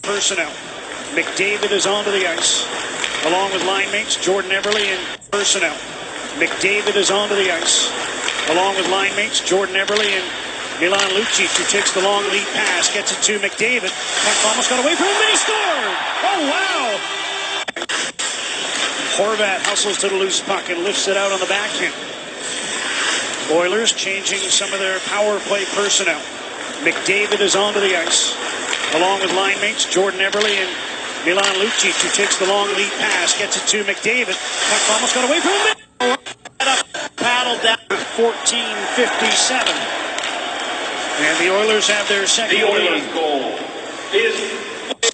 Personnel. McDavid is onto the ice, along with line mates Jordan Eberle and personnel. McDavid is onto the ice, along with line mates Jordan Eberle and Milan Lucic, who takes the long lead pass, gets it to McDavid. Puck almost got away from him, and he scored! Oh, wow! Horvat hustles to the loose puck and lifts it out on the backhand. Oilers changing some of their power play personnel. McDavid is onto the ice, along with line mates Jordan Eberle and Milan Lucic, who takes the long lead pass, gets it to McDavid. Puck almost got away from him. Paddle down 14:57. And the Oilers have their second The Oilers goal is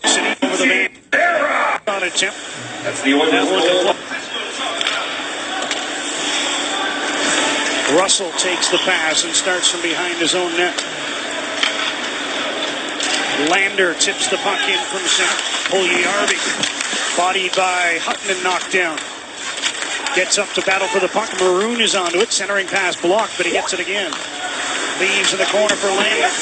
sitting over the man. On attempt. That's the Oilers goal. Russell takes the pass and starts from behind his own net. Lander tips the puck in from center. Puljujärvi, bodied by Hutton and knocked down. Gets up to battle for the puck. Maroon is onto it. Centering pass blocked, but he gets it again. Leaves in the corner for Lander.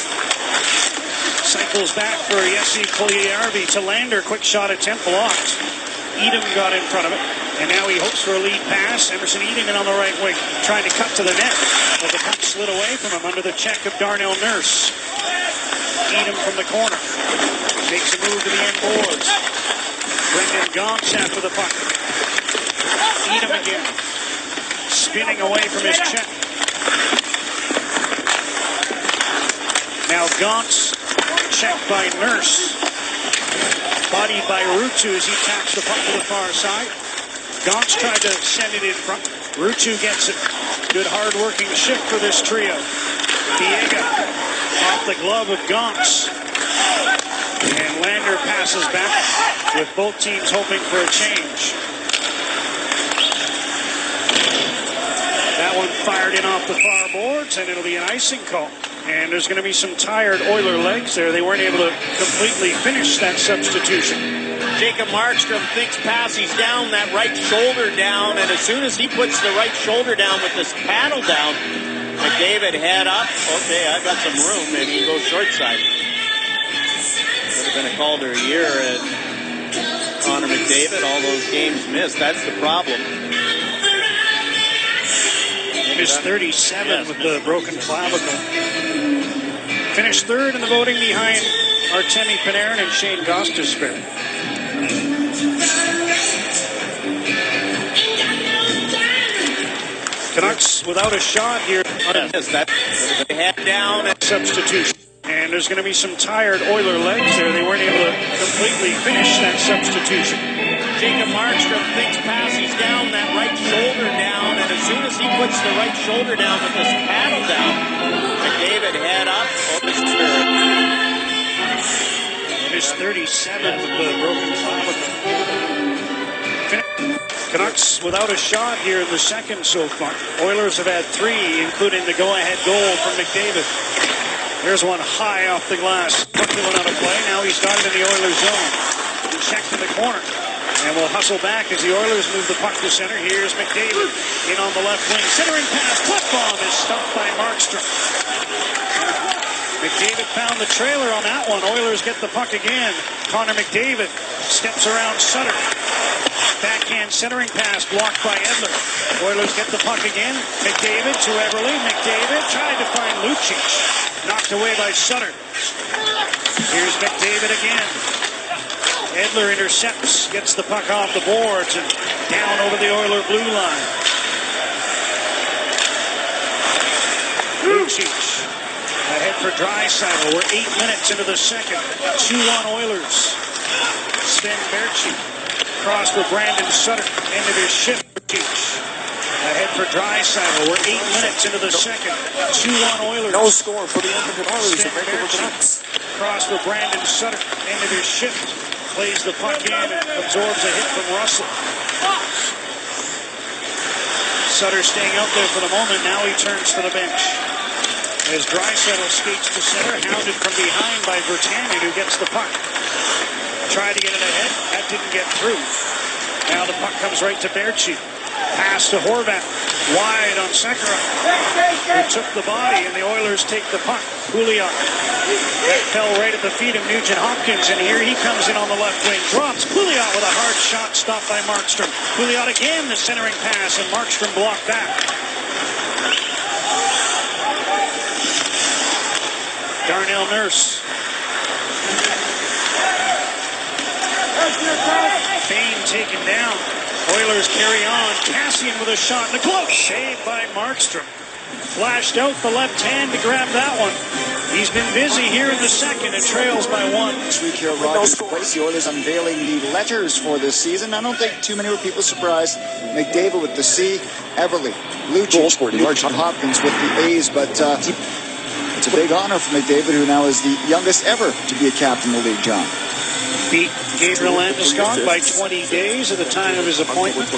Cycles back for Jesse Puljujärvi to Lander. Quick shot attempt blocked. Edom got in front of it. And now he hopes for a lead pass. Emerson Edom in on the right wing, trying to cut to the net. But the puck slid away from him under the check of Darnell Nurse. Edom from the corner. Makes a move to the end boards. Brendan Gaunce after the puck. Edom again. Spinning away from his check. Now Gaunce checked by Nurse. Bodied by Ruutu as he taps the puck to the far side. Gaunce tried to send it in front. Ruutu gets it. Good hard-working shift for this trio. Biega off the glove of Gaunce. And Lander passes back with both teams hoping for a change. That one fired in off the far boards, and it'll be an icing call. And there's going to be some tired Oiler legs there. They weren't able to completely finish that substitution. Jacob Markstrom thinks pass. He's down, that right shoulder down, and as soon as he puts the right shoulder down with this paddle down, McDavid head up. Okay, I've got some room, and he goes short side. Could have been a Calder a year, and Connor McDavid, all those games missed. That's the problem. Missed 37 with the broken clavicle. Finished third in the voting behind Artemi Panarin and Shane Gostisbehere. Canucks without a shot here. Head down at substitution. And there's going to be some tired Oiler legs there. They weren't able to completely finish that substitution. Jacob Markstrom thinks pass. He's down, that right shoulder down, and as soon as he puts the right shoulder down with this paddle down, McDavid head up. Missed 37 with the broken clavicle. Canucks without a shot here in the second so far. Oilers have had 3, including the go-ahead goal from McDavid. There's one high off the glass. Quickly went out of play. Now he's got it in the Oilers zone. Checked in the corner. And will hustle back as the Oilers move the puck to center. Here's McDavid in on the left wing. Centering pass. Puck bomb is stopped by Markstrom. McDavid found the trailer on that one. Oilers get the puck again. Connor McDavid steps around Sutter. Backhand centering pass blocked by Edler. Oilers get the puck again. McDavid to Everly. McDavid tried to find Lucic. Knocked away by Sutter. Here's McDavid again. Edler intercepts, gets the puck off the boards and down over the Oiler blue line. Lucic ahead for Draisaitl. We're 8 minutes into the second. 2-1 Oilers. Sven Baertschi cross for Brandon Sutter. End of his shift. Ahead for Draisaitl. We're 8 minutes into the second. 2-1 Oilers. No score for the Edmonton Oilers. Sven Baertschi cross for Brandon Sutter. End of his shift. Plays the puck in and absorbs a hit from Russell. Sutter staying out there for the moment. Now he turns to the bench. As Draisaitl skates to center, hounded from behind by Virtanen, who gets the puck. Tried to get it ahead. That didn't get through. Now the puck comes right to Baertschi. Pass to Horvat. Wide on Sekera, who took the body, and the Oilers take the puck. Pouliot. That fell right at the feet of Nugent Hopkins, and here he comes in on the left wing. Drops Pouliot with a hard shot, stopped by Markstrom. Pouliot again, the centering pass, and Markstrom blocked back. Darnell Nurse. Fane taken down. Oilers carry on. Cassian with a shot in the glove. Saved by Markstrom. Flashed out the left hand to grab that one. He's been busy here in the second and trails by 1. This week here at Rogers Place, the Oilers unveiling the letters for this season. I don't think too many people surprised. McDavid with the C, Everly, Lucic, and Hopkins with the A's, but it's a big honor for McDavid, who now is the youngest ever to be a captain in the league, John. Beat Gabriel Landeskog by 20 days at the time of his appointment.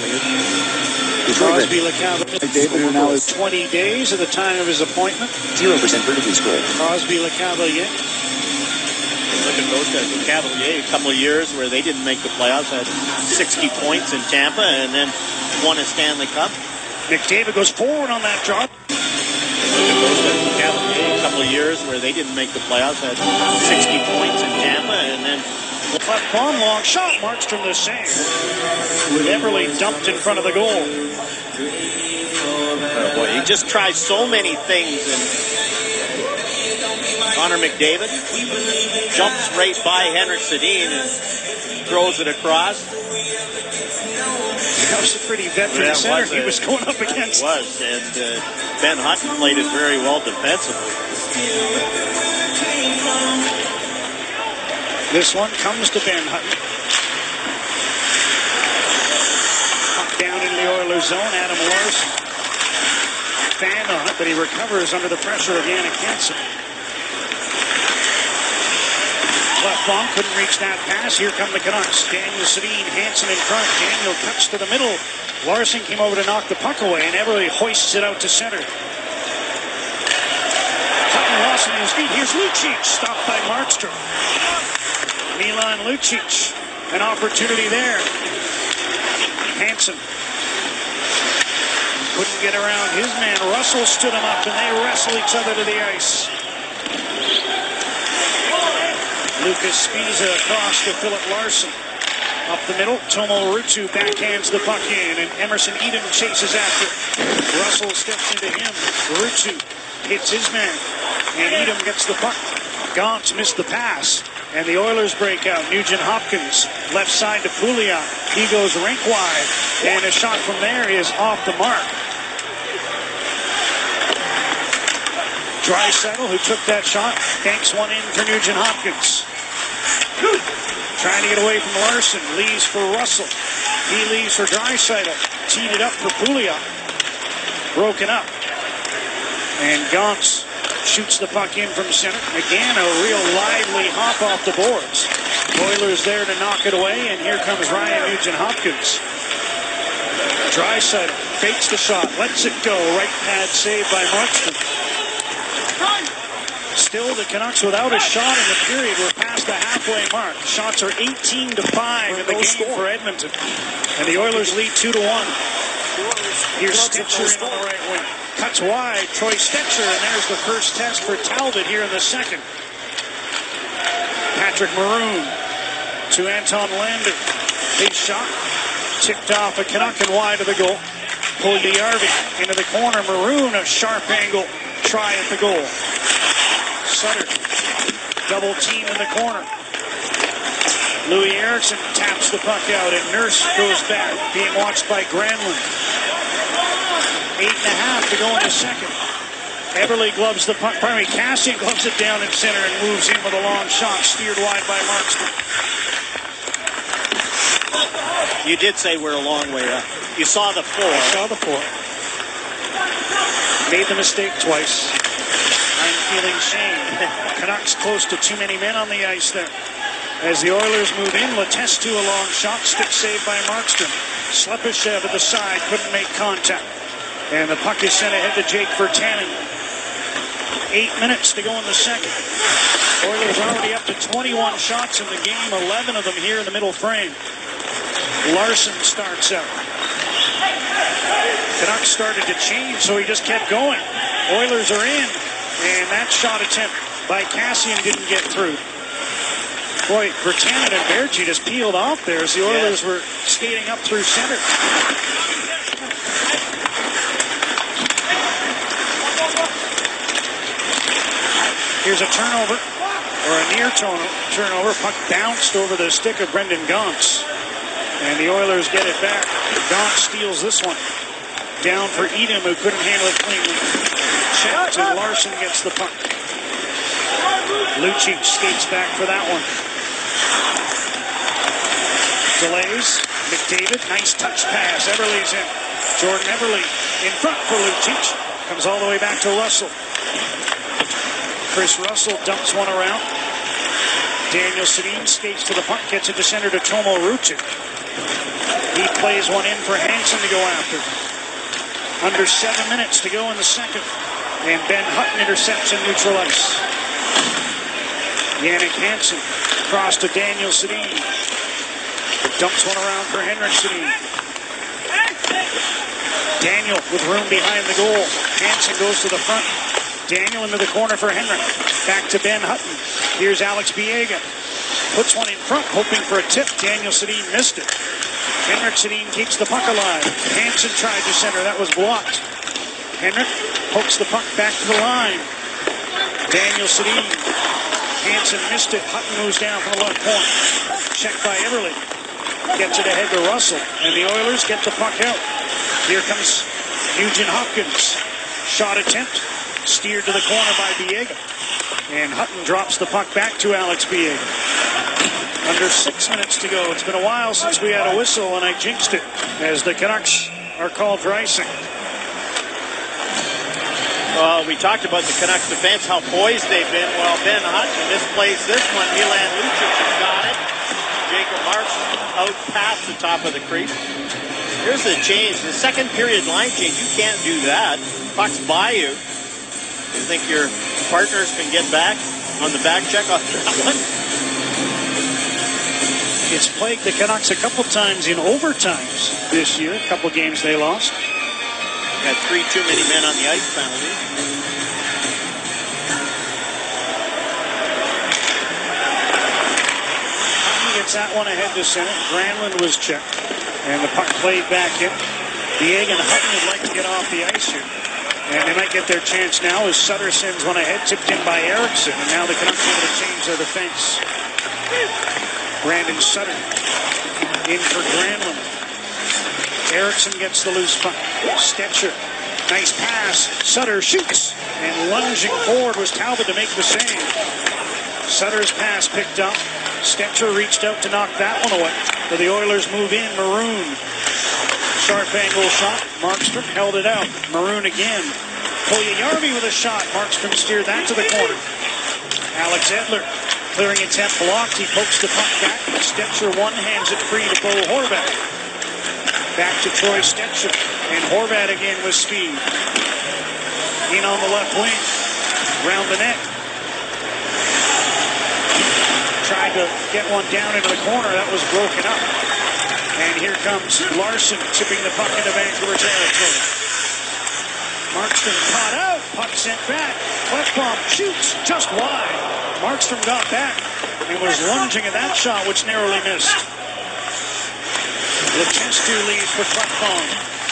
Crosby LeCavalier. McDavid, who now is 20 days at the time of his appointment. 0% vertically scrolled. Crosby LeCavalier. Look at those guys. LeCavalier, a couple of years where they didn't make the playoffs, had 60 points in Tampa, and then won a Stanley Cup. McDavid goes forward on that drop. Look at those guys. LeCavalier, a couple couple of years where they didn't make the playoffs, had 60 points in Tampa, and then left bomb, long shot, Markstrom the save. Everly dumped in front of the goal. Oh boy, he just tries so many things, and Connor McDavid jumps right by Henrik Sedin and throws it across. That was a pretty veteran center he was going up against. It was, and Ben Hutton played it very well defensively. This one comes to Ben Hutton. Puck down into the Oilers zone. Adam Larson fanned on it, but he recovers under the pressure of Jannik Hansen. Left bomb, couldn't reach that pass. Here come the Canucks. Daniel Sedin, Hansen in front. Daniel cuts to the middle. Larson came over to knock the puck away, and Everly hoists it out to center. Hutton lost on his feet. Here's Lucic, stopped by Markstrom. Milan Lucic, an opportunity there. Hansen couldn't get around his man. Russell stood him up, and they wrestle each other to the ice. Lucas Spiza across to Philip Larson. Up the middle, Tomo Ruutu backhands the puck in, and Emerson Edom chases after. Russell steps into him. Ruutu hits his man, and Edom gets the puck. Gaunt missed the pass, and the Oilers break out. Nugent Hopkins, left side to Pouliot. He goes rink wide, and a shot from there is off the mark. Draisaitl, who took that shot, banks one in for Nugent Hopkins. Trying to get away from Larson, leaves for Russell. He leaves for Draisaitl. Teed it up for Pouliot. Broken up. And Gaunt shoots the puck in from center. Again, a real lively hop off the boards. Oilers there to knock it away, and here comes Ryan Nugent Hopkins. Draisaitl fakes the shot, lets it go. Right pad save by Markstrom. Still, the Canucks without a shot in the period. We're past the halfway mark. Shots are 18-5 in the game for Edmonton. And the Oilers lead 2-1. Here's Stetcher in on the right wing. Cuts wide, Troy Stetcher, and there's the first test for Talbot here in the second. Patrick Maroon to Anton Lander. Big shot, tipped off a Canuck and wide of the goal. Puljujärvi into the corner. Maroon, a sharp angle try at the goal. Sutter, double team in the corner. Louis Eriksson taps the puck out, and Nurse goes back, being watched by Granlund. 8.5 to go in the second. Everly gloves the puck. Cassian gloves it down in center and moves in with a long shot, steered wide by Markstrom. You did say we're a long way up. You saw the 4. I saw the 4. Made the mistake twice. I'm feeling shame. Canucks close to too many men on the ice there. As the Oilers move in, Letestu a long shot, stick saved by Markstrom. Slepyshev at the side, couldn't make contact. And the puck is sent ahead to Jake Virtanen. 8 minutes to go in the second. Oilers already up to 21 shots in the game, 11 of them here in the middle frame. Larson starts out. Canucks started to change, so he just kept going. Oilers are in, and that shot attempt by Cassian didn't get through. Boy, Virtanen and Berge just peeled off there as the Oilers were skating up through center. Here's a turnover, or a near turnover. Puck bounced over the stick of Brendan Gaunt. And the Oilers get it back. Gaunt steals this one. Down for Edom, who couldn't handle it cleanly. Checked, and Larson gets the puck. Lucic skates back for that one. Delays. McDavid, nice touch pass. Everly's in. Jordan Everly in front for Lucic. Comes all the way back to Russell. Chris Russell dumps one around. Daniel Sedin skates to the puck, gets it to center to Tomo Ruutu. He plays one in for Hansen to go after. Under 7 minutes to go in the second. And Ben Hutton intercepts in neutral ice. Jannik Hansen across to Daniel Sedin. Dumps one around for Henrik Sedin. Daniel with room behind the goal. Hansen goes to the front. Daniel into the corner for Henrik. Back to Ben Hutton. Here's Alex Biega. Puts one in front, hoping for a tip. Daniel Sedin missed it. Henrik Sedin keeps the puck alive. Hansen tried to center. That was blocked. Henrik pokes the puck back to the line. Daniel Sedin. Hansen missed it. Hutton moves down from the left point. Checked by Everly. Gets it ahead to Russell. And the Oilers get the puck out. Here comes Nugent Hopkins. Shot attempt. Steered to the corner by Biega. And Hutton drops the puck back to Alex Biega. Under 6 minutes to go. It's been a while since we had a whistle, and I jinxed it as the Canucks are called for icing. Well, we talked about the Canucks defense, how poised they've been. Well, Ben Hutton misplaced this one. Milan Lucic has got it. Jacob Marks out past the top of the crease. Here's the change. The second period line change, you can't do that. Puck's by you. You think your partners can get back on the back check on that one? It's plagued the Canucks a couple times in overtimes this year. A couple games they lost. Got 3 too many men on the ice penalty. Hutton gets that one ahead to center. Granlund was checked. And the puck played back in. Biega and Hutton would like to get off the ice here. And they might get their chance now as Sutter sends one ahead, tipped in by Eriksson. And now the Canucks are able to change their defense. Brandon Sutter in for Granlund. Eriksson gets the loose puck. Stetcher. Nice pass. Sutter shoots. And lunging forward was Talbot to make the save. Sutter's pass picked up. Stetcher reached out to knock that one away. So the Oilers move in. Maroon. Sharp angle shot. Markstrom held it out. Maroon again. Puljujärvi with a shot. Markstrom steered that to the corner. Alex Edler. Clearing attempt blocked. He pokes the puck back. Stetcher one hands it free to Bo Horvat. Back to Troy Stetcher. And Horvat again with speed. In on the left wing. Round the net. Tried to get one down into the corner. That was broken up. And here comes Larson tipping the puck into Vancouver territory. Markstrom caught out. Puck sent back. Klefbom shoots just wide. Markstrom got back and was lunging at that shot, which narrowly missed. Lechestu leads for Klefbom.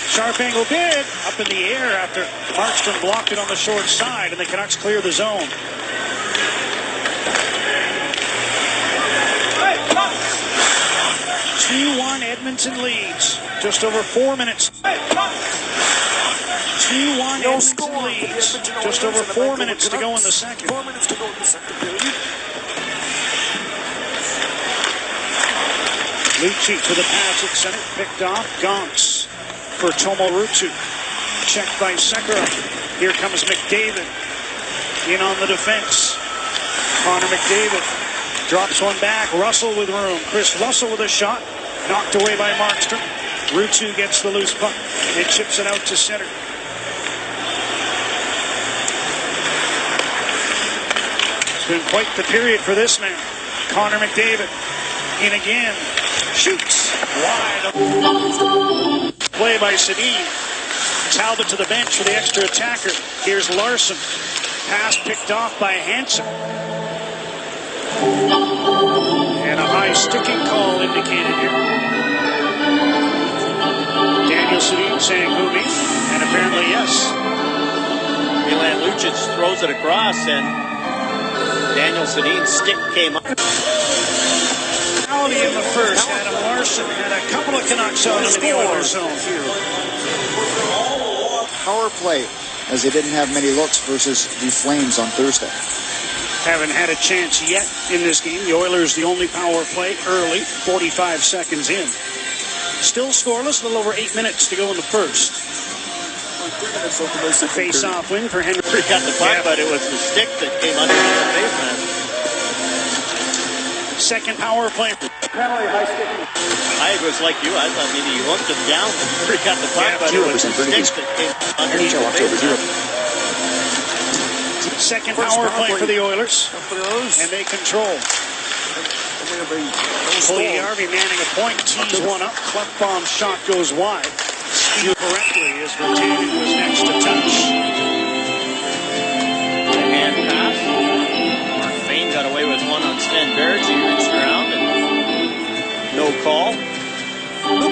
Sharp angle bid up in the air after Markstrom blocked it on the short side, and the Canucks clear the zone. Hey, 2-1 Edmonton leads. Just over 4 minutes. 2-1 Edmonton leads. Just over 4 minutes to go in the second. 4 minutes to go in the second period. Lucic with a pass at center. Picked off. Gonks for Tomo Ruutu. Checked by Sekera. Here comes McDavid. In on the defense. Connor McDavid drops one back. Russell with room. Chris Russell with a shot. Knocked away by Markstrom. Ruutu gets the loose puck and chips it out to center. It's been quite the period for this man. Connor McDavid in again. Shoots wide. Play by Sedin. Talbot to the bench for the extra attacker. Here's Larson. Pass picked off by Hansen. And a high sticking call indicated here. Daniel Sedin saying who me? And apparently yes. Milan Lucic throws it across and Daniel Sedin's stick came up. In the first, Adam Larson had a couple of Canucks on him in the Oilers zone. Power play, as they didn't have many looks versus the Flames on Thursday. Haven't had a chance yet in this game. The Oilers the only power play early, 45 seconds in. Still scoreless, a little over 8 minutes to go in the first. Face-off win for Henry. He got the puck, but it was the stick that came under the baseman. Second power play. I was like you. I thought maybe he hooked him down before he got the puck, but it was the stick that came underneath the baseman. Second power play for the Oilers, and they control. Puljujärvi manning a point, tees one up. Klefbom shot goes wide. Steal correctly as Virtanen was next to touch.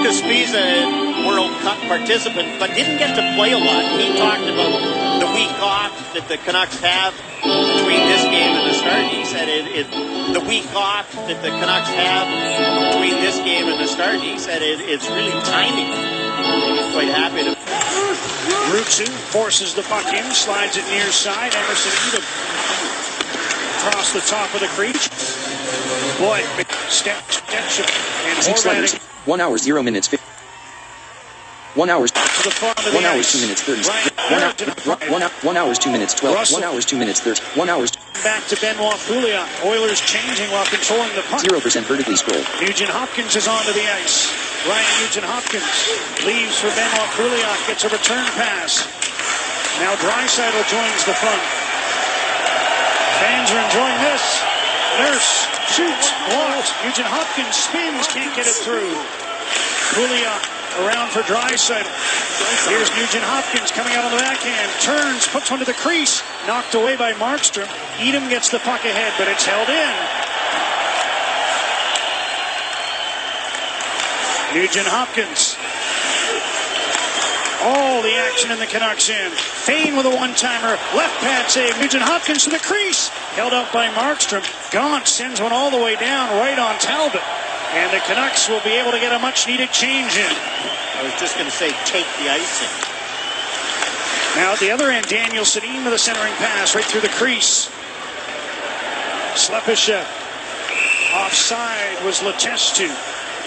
Lucas Spiza, World Cup participant, but didn't get to play a lot. He talked about the week off that the Canucks have between this game and the start. He said the week off that the Canucks have between this game and the start. He said it's really tiny. He's quite happy to. Rutsu forces the puck in, slides it near side. Emerson Edom across the top of the crease. Boy, step, and Sliders. 1 hour 0 minutes 50. 1 hour. 1 hours 2 minutes 30. 1 hours 2 minutes 12. Russell. 1 hours 2 minutes 30. 1 hours. Back to Benoit Pouliot. Oilers changing while controlling the puck. 0% vertically scroll. Nugent Hopkins is onto the ice. Ryan Nugent Hopkins leaves for Benoit Pouliot. Gets a return pass. Now Draisaitl joins the fun. Fans are enjoying this. Nurse shoots, blocked. Nugent Hopkins spins, can't get it through. Pouliot around for Draisaitl. Here's Nugent Hopkins coming out on the backhand. Turns, puts one to the crease. Knocked away by Markstrom. Edom gets the puck ahead, but it's held in. Nugent Hopkins. All the action in the Canucks end. Fane with a one-timer. Left pad save. Nugent Hopkins to the crease. Held up by Markstrom. Gaunt sends one all the way down right on Talbot. And the Canucks will be able to get a much-needed change in. I was just going to say, take the icing. Now at the other end, Daniel Sedin with a centering pass right through the crease. Slepyshev. Offside was Letestu.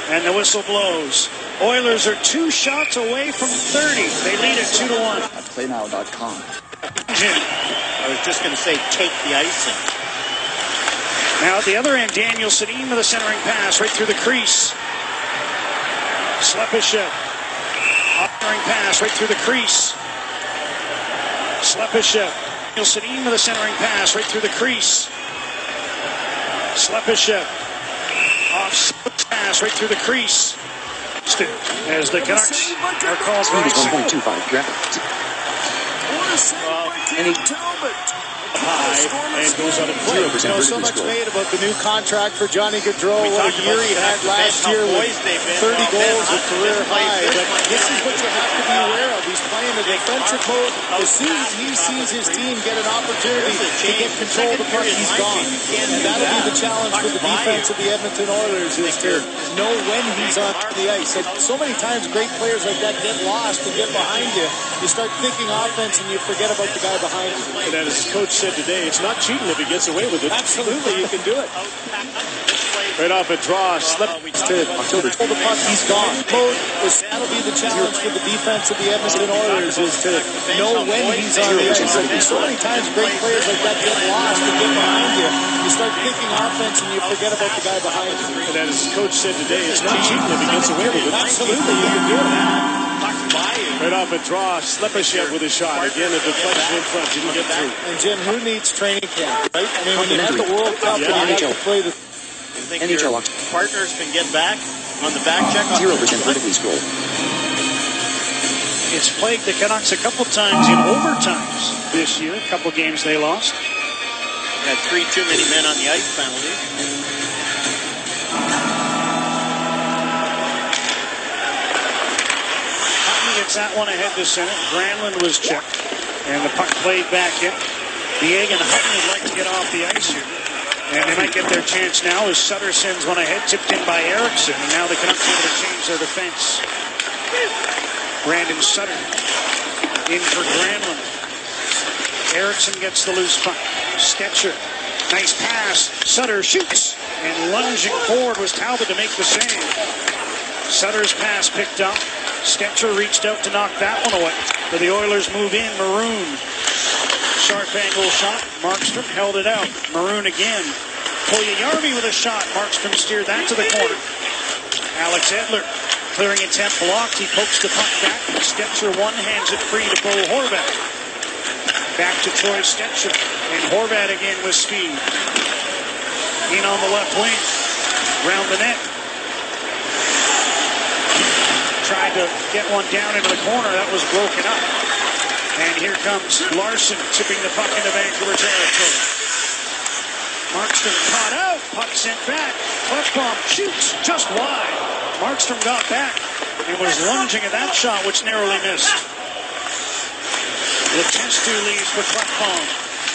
And the whistle blows. Oilers are 2 shots away from 30. They lead it 2-1. At playnow.com. I was just going to say, take the icing. Now at the other end, Daniel Sedin with a centering pass right through the crease. Slepyshev. Centering pass right through the crease. Slepyshev. Daniel Sedin with a centering pass right through the crease. Slepyshev. Off pass right through the crease. As the Canucks are called for Speed is 1.25. High and goes out of play. 0% So vertically much scroll. made about the new contract for Johnny Gaudreau. What a year he had last year with 30 goals, a career high. But this is what you have to be aware of. He's playing a defensive mode. As soon as he sees his team get an opportunity to get control of the puck, he's gone. And that'll be the challenge for the defense of the Edmonton Oilers, is to know when he's on the ice. So many times great players like that get lost and get behind you. You start thinking offense and you forget about the guy behind you. And as his coach said today, it's not cheating if he gets away with it. Absolutely, you can do it. Right off a draw, slip to October. Pull the puck, he's gone. That'll be the challenge for the defense of the Edmonton Oilers, is to know when he's on the ice. So many times great players like that get lost and get behind you. You start thinking offense and you forget about the guy behind you. And as his coach said today, it's not cheating if he gets away with it. Absolutely, you can do it. Right off a draw, Slepyshev with a shot. Again, a deflection in front, didn't get through. And Jim, who needs training camp, right? I mean, when you have the World Cup and you have to play the... NHL Partners can get back on the back check. 0% vertically scroll. It's plagued the Canucks a couple times in overtimes this year. A couple games they lost. Had 3 too many men on the ice penalty. Gets that one ahead to center. Granlund was checked. And the puck played back in. Bieg and Hutton would like to get off the ice here. And they might get their chance now as Sutter sends one ahead, tipped in by Eriksson. And now the Canucks are able to change their defense. Brandon Sutter in for Granlund. Eriksson gets the loose puck. Stetcher. Nice pass. Sutter shoots. And lunging forward was Talbot to make the save. Sutter's pass picked up. Stetcher reached out to knock that one away. But the Oilers move in. Maroon. Sharp angle shot. Markstrom held it out. Maroon again. Puljujärvi with a shot. Markstrom steered that to the corner. Alex Edler. Clearing attempt blocked. He pokes the puck back. Stetcher one hands it free to Bo Horvat. Back to Troy Stetcher. And Horvat again with speed. In on the left wing. Round the net. Tried to get one down into the corner. That was broken up. And here comes Larson tipping the puck into Vancouver territory. Markstrom caught out. Puck sent back. Klefbom shoots just wide. Markstrom got back and was lunging at that shot, which narrowly missed. Letestu leaves for Klefbom.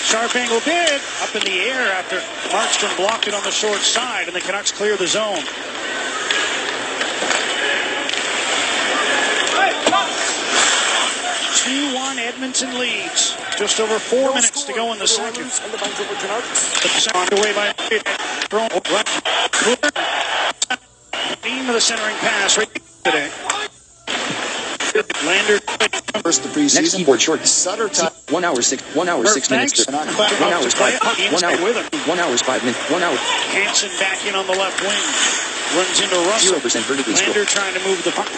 Sharp angle bid up in the air after Markstrom blocked it on the short side, and the Canucks clear the zone. 2-1 Edmonton leads. Just over 4 minutes to go in the second. Underway by theme of the centering pass right today. Lander first the preseason. Next keyboard short. Sutter time. 1 hour 6 minutes. 1 hour 5 minutes. 1 hour. Hansen back in on the left wing. Runs into Russell. 0% vertically Lander trying to move the puck.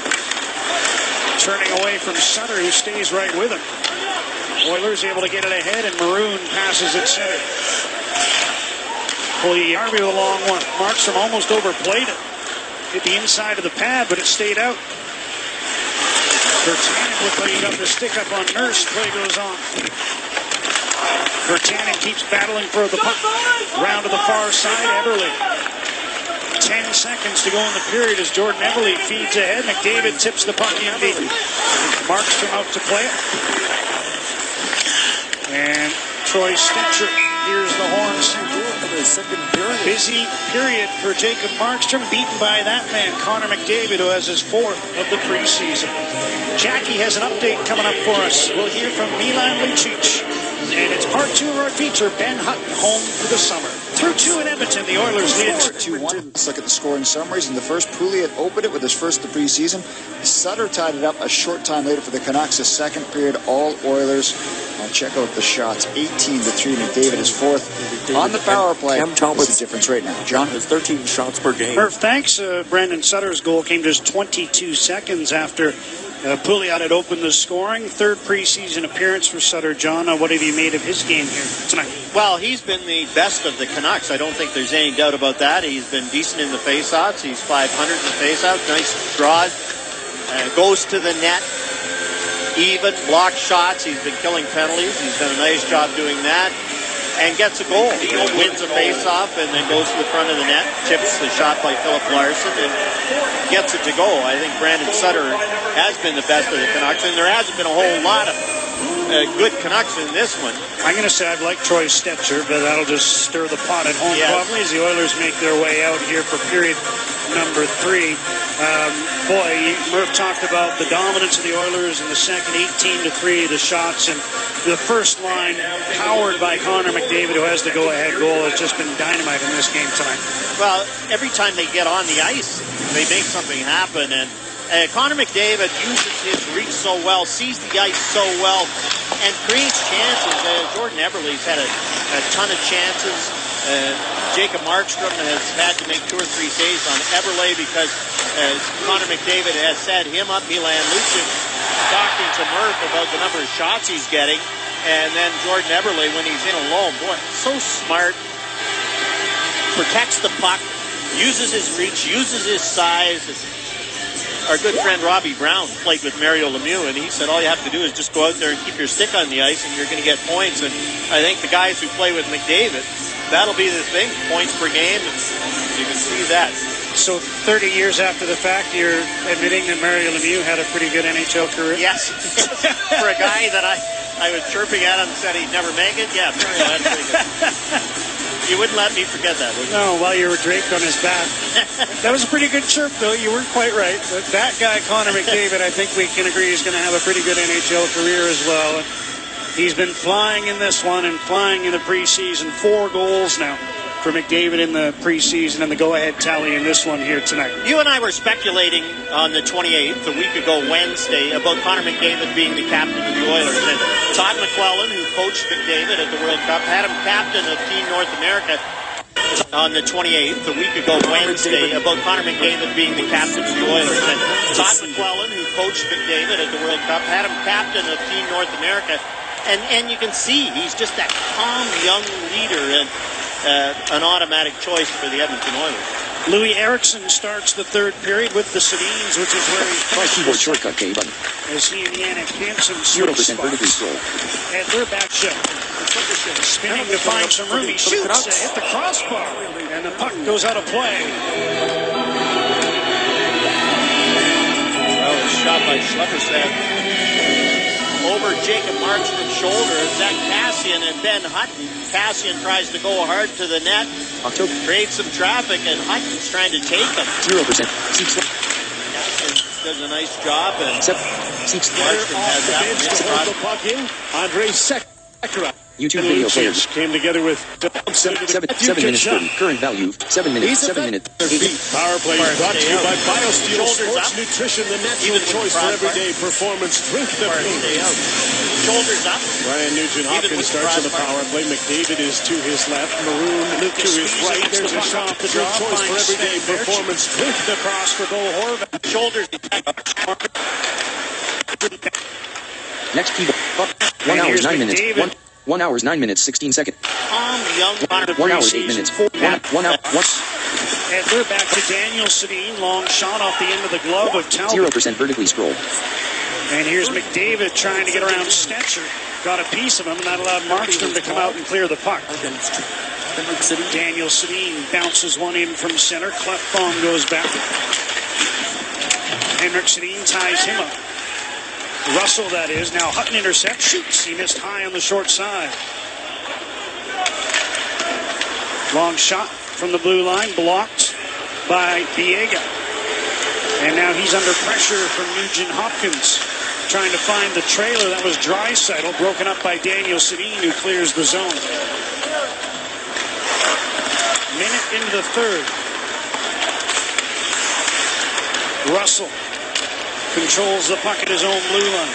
Turning away from Sutter, who stays right with him. Oilers able to get it ahead, and Maroon passes it center. Pugliarvi with a long one. Markstrom almost overplayed it. Hit the inside of the pad, but it stayed out. Virtanen looked like he got the stick up on Nurse. Play goes on. Virtanen keeps battling for the puck. Round to the far side, Eberle. 10 seconds to go in the period as Jordan Eberle feeds ahead. McDavid tips the puck in deep. Markstrom out to play it. And Troy Stecher hears the horn sound. Busy period for Jacob Markstrom, beaten by that man, Connor McDavid, who has his 4th of the preseason. Jackie has an update coming up for us. We'll hear from Milan Lucic. And it's part 2 of our feature, Ben Hutton, home for the summer. Through 2 in Edmonton, the Oilers lead 2-1. Let's look at the scoring summaries. In the first, Pouliot opened it with his first of the preseason. Sutter tied it up a short time later for the Canucks. The second period, all Oilers. I'll check out the shots. 18-3. McDavid is 4th. On the power play, that's the difference right now. John? Has 13 shots per game. Murph, thanks. Brandon Sutter's goal came just 22 seconds after Pouliot had opened the scoring. 3rd preseason appearance for Sutter. John, what have you made of his game here tonight? Well, he's been the best of the Canucks. I don't think there's any doubt about that. He's been decent in the faceoffs. He's 500 in the faceoffs. Nice draws. Goes to the net. Even block shots. He's been killing penalties. He's done a nice job doing that. And gets a goal. He wins a face-off and then goes to the front of the net, tips the shot by Philip Larson, and gets it to go. I think Brandon Sutter has been the best of the Canucks, and there hasn't been a whole lot of good Canucks in this one. I'm going to say I'd like Troy Stecher, but that'll just stir the pot at home probably as the Oilers make their way out here for period number 3. Murph talked about the dominance of the Oilers in the second, 18-3, the shots, and the first line, powered by Connor McDavid, who has the go-ahead goal, has just been dynamite in this game tonight. Well, every time they get on the ice, they make something happen, and Connor McDavid uses his reach so well, sees the ice so well, and creates chances. Jordan Eberle's had a ton of chances. Jacob Markstrom has had to make 2 or 3 saves on Eberle because, as Connor McDavid has set him up, Milan Lucic talking to Murph about the number of shots he's getting, and then Jordan Eberle, when he's in alone, boy, so smart, protects the puck, uses his reach, uses his size. Our good friend Robbie Brown played with Mario Lemieux, and he said all you have to do is just go out there and keep your stick on the ice, and you're going to get points. And I think the guys who play with McDavid, that'll be the thing, points per game, and you can see that. So 30 years after the fact, you're admitting that Mario Lemieux had a pretty good NHL career? Yes. For a guy that I was chirping at him and said he'd never make it, yeah, Mario had pretty good. You wouldn't let me forget that, would you? No, while you were draped on his back. That was a pretty good chirp, though. You weren't quite right. But that guy, Connor McDavid, I think we can agree is going to have a pretty good NHL career as well. He's been flying in this one and flying in the preseason. 4 goals now for McDavid in the preseason, and the go-ahead tally in this one here tonight. You and I were speculating on the 28th, a week ago Wednesday, about Connor McDavid being the captain of the Oilers. And Todd McClellan, who coached McDavid at the World Cup, had him captain of Team North America on the 28th, a week ago Wednesday, about Connor McDavid being the captain of the Oilers. And Todd McClellan, who coached McDavid at the World Cup, had him captain of Team North America. And you can see he's just that calm young leader and an automatic choice for the Edmonton Oilers. Louis Eriksson starts the 3rd period with the Sedins, which is where he Try keyboard shortcut K button. as he and Yannick Hansen 0% vertically scroll. and they're back shut. Spinning to find some room. He shoots. Hit the crossbar. And the puck goes out of play. Well, it's shot by Schlepperstedt. Over Jacob Markstrom's shoulder. Zach Kassian and Ben Hutton. Kassian tries to go hard to the net. October. Creates some traffic, and Hutton's trying to take him. 0%. Kassian does a nice job, and Markstrom has that one. To hold the puck in. Andre Sekera. YouTube video players. Came together with 7 minutes 30. Current value 7 minutes. 7 minutes. Power play brought to you by BioSteel Shoulders Sports up. Nutrition, the natural Even with choice the for crossbar. everyday performance. Drink the Stay pink. out. Shoulders up. Ryan Nugent-Hopkins starts on the power play. McDavid is to his left. Maroon to his right. There's a shot. The good choice for everyday performance. Drink the Cross for Bo Horvat. Shoulders. Next key. 1 hour 9 minutes. 1 hour 9 minutes 16 seconds. Tom Young. 1 hour 8 minutes. 1 hour. Edler back to Daniel Sedin. Long shot off the end of the glove of Talbot. 0% vertically scroll. And here's McDavid trying to get around Stetcher. Got a piece of him, and that allowed Markstrom to come out and clear the puck. Daniel Sedin bounces one in from center. Klefbom goes back. Henrik Sedin ties him up. Russell, that is. Now Hutton intercepts. Shoots. He missed high on the short side. Long shot from the blue line. Blocked by Biega. And now he's under pressure from Nugent-Hopkins. Trying to find the trailer. That was Draisaitl. Broken up by Daniel Sedin, who clears the zone. Minute into the third. Russell controls the puck at his own blue line.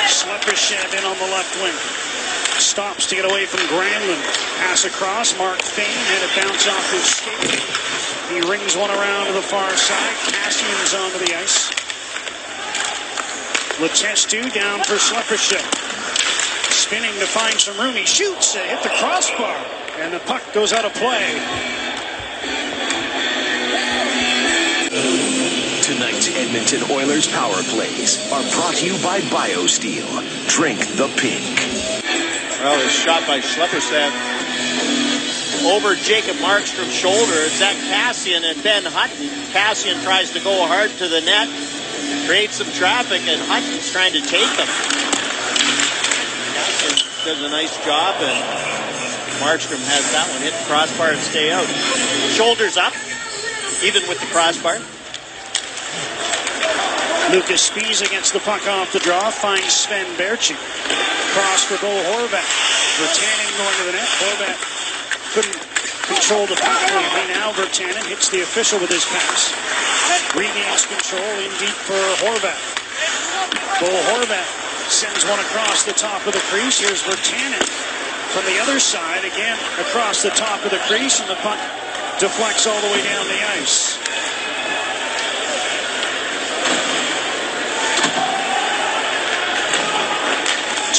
Schlepperstedt in on the left wing. Stops to get away from Granlund. Pass across. Mark Fane had it bounce off his skate. He rings one around to the far side. Kassian's onto the ice. Letestu down for Schlepperstedt. Spinning to find some room. He shoots. Hit the crossbar. And the puck goes out of play. Tonight's Edmonton Oilers power plays are brought to you by BioSteel. Drink the pink. Well, it's shot by Schlepperstedt. Over Jacob Markstrom's shoulder. Zach Kassian and Ben Hutton. Kassian tries to go hard to the net. Creates some traffic, and Hutton's trying to take him. Kassian does a nice job, and Markstrom has that one. Hit the crossbar and stay out. Shoulders up, even with the crossbar. Lucas Spies against the puck off the draw. Finds Sven Berchi. Cross for Bo Horvat. Virtanen going to the net. Horvat couldn't control the puck cleanly. Now Virtanen hits the official with his pass. Regains control in deep for Horvat. Bo Horvat sends one across the top of the crease. Here's Virtanen from the other side. Again across the top of the crease, and the puck deflects all the way down the ice.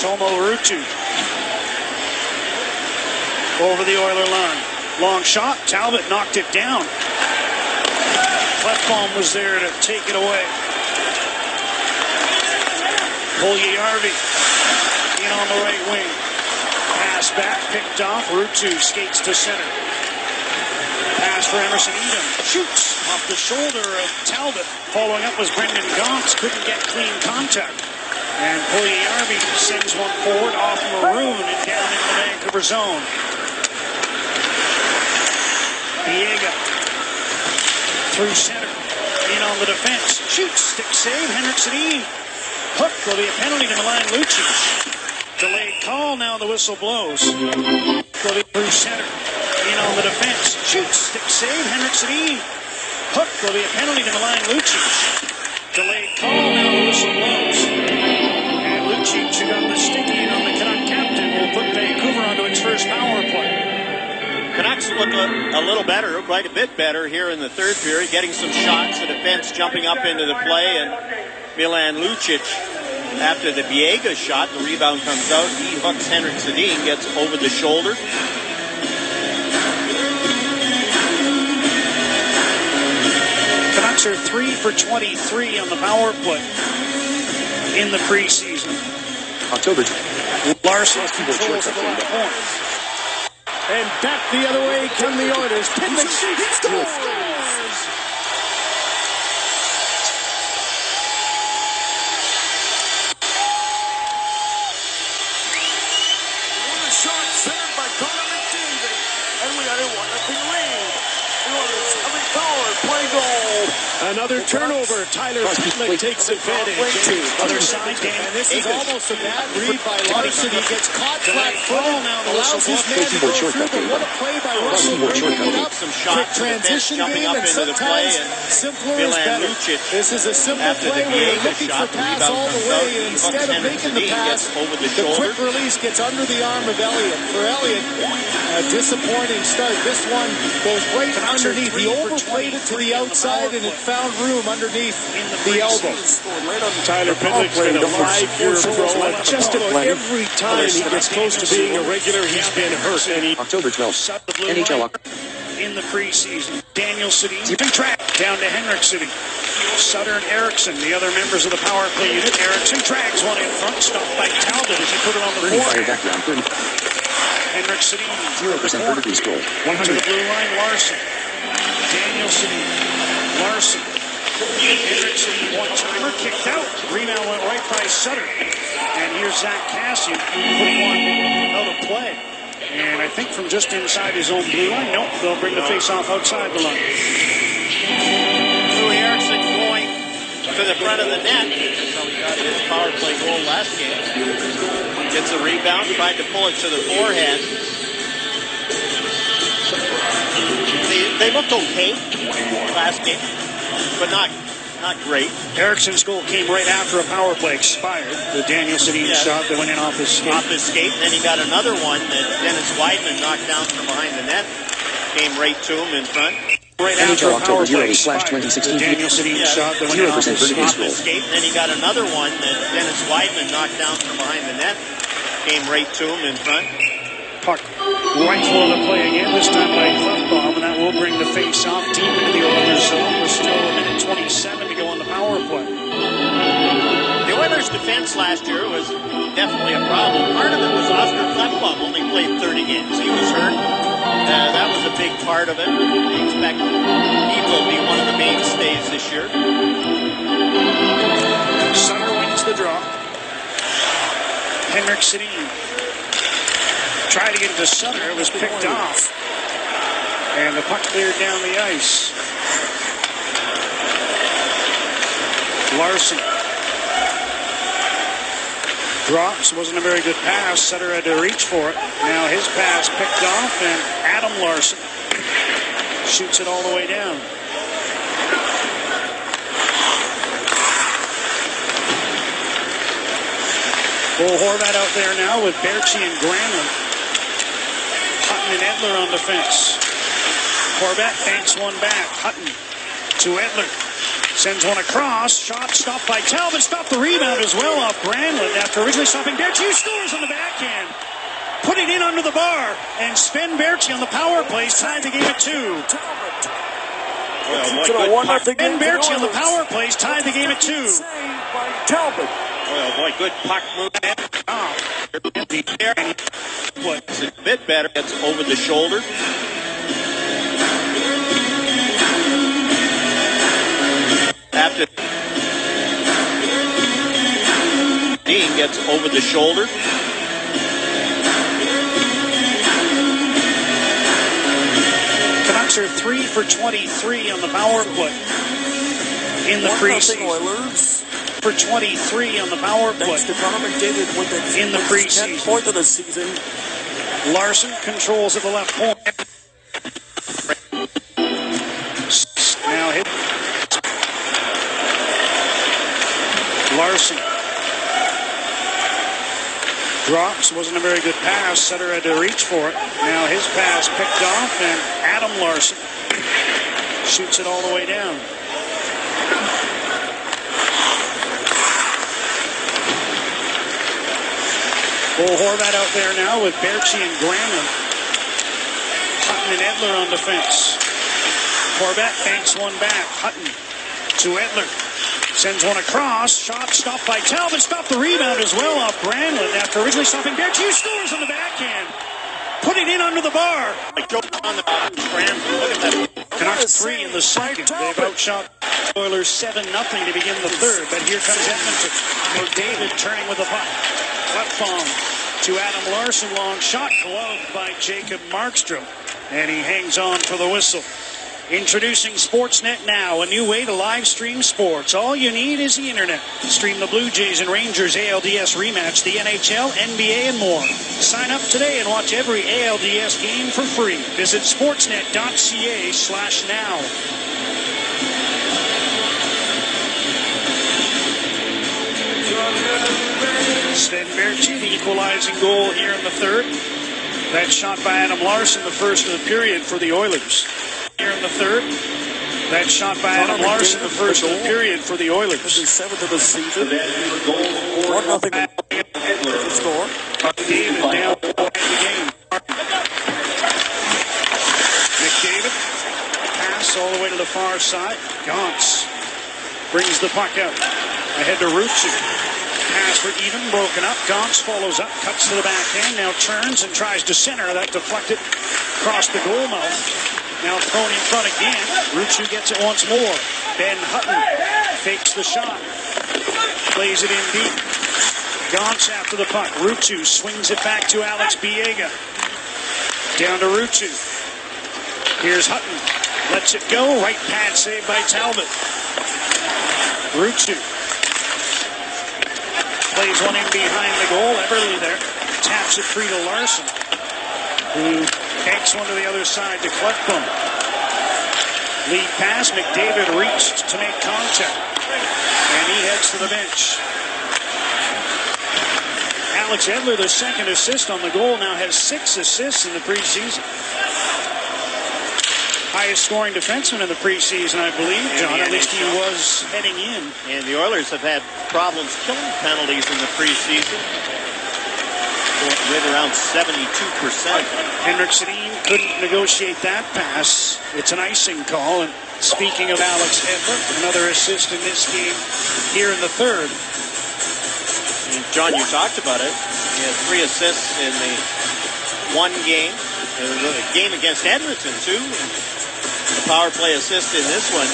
Tomo Ruutu over the Oiler line. Long shot. Talbot knocked it down. Klefbom was there to take it away. Puljujärvi in on the right wing. Pass back, picked off. Ruutu skates to center. Pass for Emerson Edom. Shoots off the shoulder of Talbot. Following up was Brendan Gaunce. Couldn't get clean contact. And Puljujärvi sends one forward off Maroon and down into the Vancouver zone. Biega through center. In on the defense. Shoots. Stick save. Henrik Sedin. Hook. Will be a penalty to Milan Lucic. Delayed call. Now the whistle blows. Will be through center. In on the defense. Shoots. Stick save. Henrik Sedin. Hook. Will be a penalty to Milan Lucic. Delayed call. Now the whistle blows. Lucic, who got the sticky on the Canuck captain, will put Vancouver onto its first power play. Canucks look a little better, quite a bit better here in the third period, getting some shots. The defense jumping up into the play, and Milan Lucic, after the Biega shot, the rebound comes out. He hooks Henrik Sedin, gets over the shoulder. Canucks Canucks are 3 for 23 on the power play in the preseason. October. Larson controls the left point. And back the other way come the Oilers. Pitlick scores! Shot centered by Connor McDavid, and we got a 1-0 lead. The Oilers having power, play goal. Another turnover. Tyler Pitlick takes advantage. Other side, And this is almost a bad read by Larson. He gets caught flat-footed, allows his man to go through, but what a play by Larson. Bringing it up, Some quick shots transition jumping game, up and into the play, sometimes and simpler is Milan better. Lucic, This is a simple after play the where you're Diego looking shot, for the pass rebound all the comes way, out, and he instead of bucks making the Henderson, he pass, gets over the the shoulder. quick release gets under the arm of Elliott. For Elliott, a disappointing start. This one goes right underneath. He overplayed it to the outside, and it found room underneath the elbow. Tyler Pitlick's been a 5-year pro, and just about every time he gets close to being a regular, he's been hurt. And he October 12th. NHL. In the preseason, Daniel City track down to Henrik City. Sutter and Eriksson, the other members of the power play unit. Eriksson drags one in front, stopped by Talbot as he put it on the Fire board. background. Henrik City 0% vertical scroll. to the blue line. Larson, Daniel City, Larson. Henrik City one-timer kicked out. Rebound went right by Sutter. And here's Zach Kassian putting one out of play. And I think from just inside his own blue line, nope, they'll bring the face-off outside the line. Louis Eriksson going to the front of the net. That's how he got his power play goal last game. Gets a rebound, tried to pull it to the forehand. They looked okay last game, but not great. Eriksson's goal came right after a power play expired. The Daniel City shot that went in off his skate. Off his skate, and then he got another one that Dennis Weidman knocked down from behind the net. Came right to him in front. Right after a power play October 0/2016. expired. The Daniel City shot that went in off 0% his vertical Off scroll. his skate, and then he got another one that Dennis Weidman knocked down from behind the net. Came right to him in front. Puck right for the play again, this time by Klefbom, and that will bring the face-off deep into the Oilers zone. We're still a minute 27 to go on the power play. The Oilers' defense last year was definitely a problem. Part of it was Oscar Klefbom only played 30 games. He was hurt. That was a big part of it. They expect he will be one of the mainstays this year. Sutter wins the draw. Henrik City tried to get it to Sutter. It was picked off. And the puck cleared down the ice. Larson drops. Wasn't a very good pass. Sutter had to reach for it. Now his pass picked off, and Adam Larson shoots it all the way down. Bull Horvat out there now with Berchi and Granlund. Hutton and Edler on defense. Horvat banks one back. Hutton to Edler. Sends one across. Shot stopped by Talbot. Stopped the rebound as well off Granlund after originally stopping Berchi. Scores on the backhand. Put it in under the bar. And Sven Berchi on the power play tied the game at 2. Sven Berchi on the power plays tied the game at 2. Talbot. Oh boy, good puck move. It's a bit better. It's over the shoulder. After Dean gets over the shoulder. Canucks are 3 for 23 on the power play in the preseason. Oilers. For 23 on the power play Thanks to Connor McDavid with the in the preseason. 10th point of the season. Larson controls at the left point. Now hit. Larson drops. Wasn't a very good pass. Sutter had to reach for it. Now his pass picked off, and Adam Larson shoots it all the way down. Bull Horvat out there now with Berchi and Granlund. Hutton and Edler on defense. Horvat banks one back. Hutton to Edler. Sends one across. Shot stopped by Talbot. Stopped the rebound as well off Granlund after originally stopping Berthiaume. Scores on the backhand. Put it in under the bar. Canucks 3 in the second. They've outshot Oilers 7-0 to begin the third. But here comes Edmonton. McDavid turning with the puck. Left bomb to Adam Larson. Long shot gloved by Jacob Markstrom. And he hangs on for the whistle. Introducing Sportsnet Now, a new way to live stream sports. All you need is the internet. Stream the Blue Jays and Rangers ALDS rematch, the NHL, NBA, and more. Sign up today and watch every ALDS game for free. Visit sportsnet.ca/now. Sven Berthiaume, the equalizing goal here in the third. That shot by Adam Larson, the first of the period for the Oilers. Here in the third. That shot by Adam Larson, the first of the period for the Oilers. This is 7th of the season. 1-0. Score. David down the game. McDavid. Pass all the way to the far side. Gauntz brings the puck out. Ahead to Rucci. Pass for even, broken up. Gauntz follows up, cuts to the backhand, now turns and tries to center. That deflected across the goal mouth. Now thrown in front again. Rucci gets it once more. Ben Hutton fakes the shot. Plays it in deep. Gauntz after the puck. Rucci swings it back to Alex Biega. Down to Rucci. Here's Hutton. Lets it go. Right pad saved by Talbot. Rucci plays one in behind the goal. Everly there. Taps it free to Larson, who takes one to the other side to Klefbom. Lead pass. McDavid reached to make contact. And he heads to the bench. Alex Edler, the second assist on the goal, now has 6 assists in the preseason. Highest scoring defenseman in the preseason, I believe, John. At least he was heading in. And the Oilers have had problems killing penalties in the preseason. Right around 72%. Henrik Sedin couldn't negotiate that pass. It's an icing call. And speaking of Alex Edler, another assist in this game here in the third. And John, you talked about it. He had 3 assists in the one game. The game against Edmonton, too. The power play assist in this one.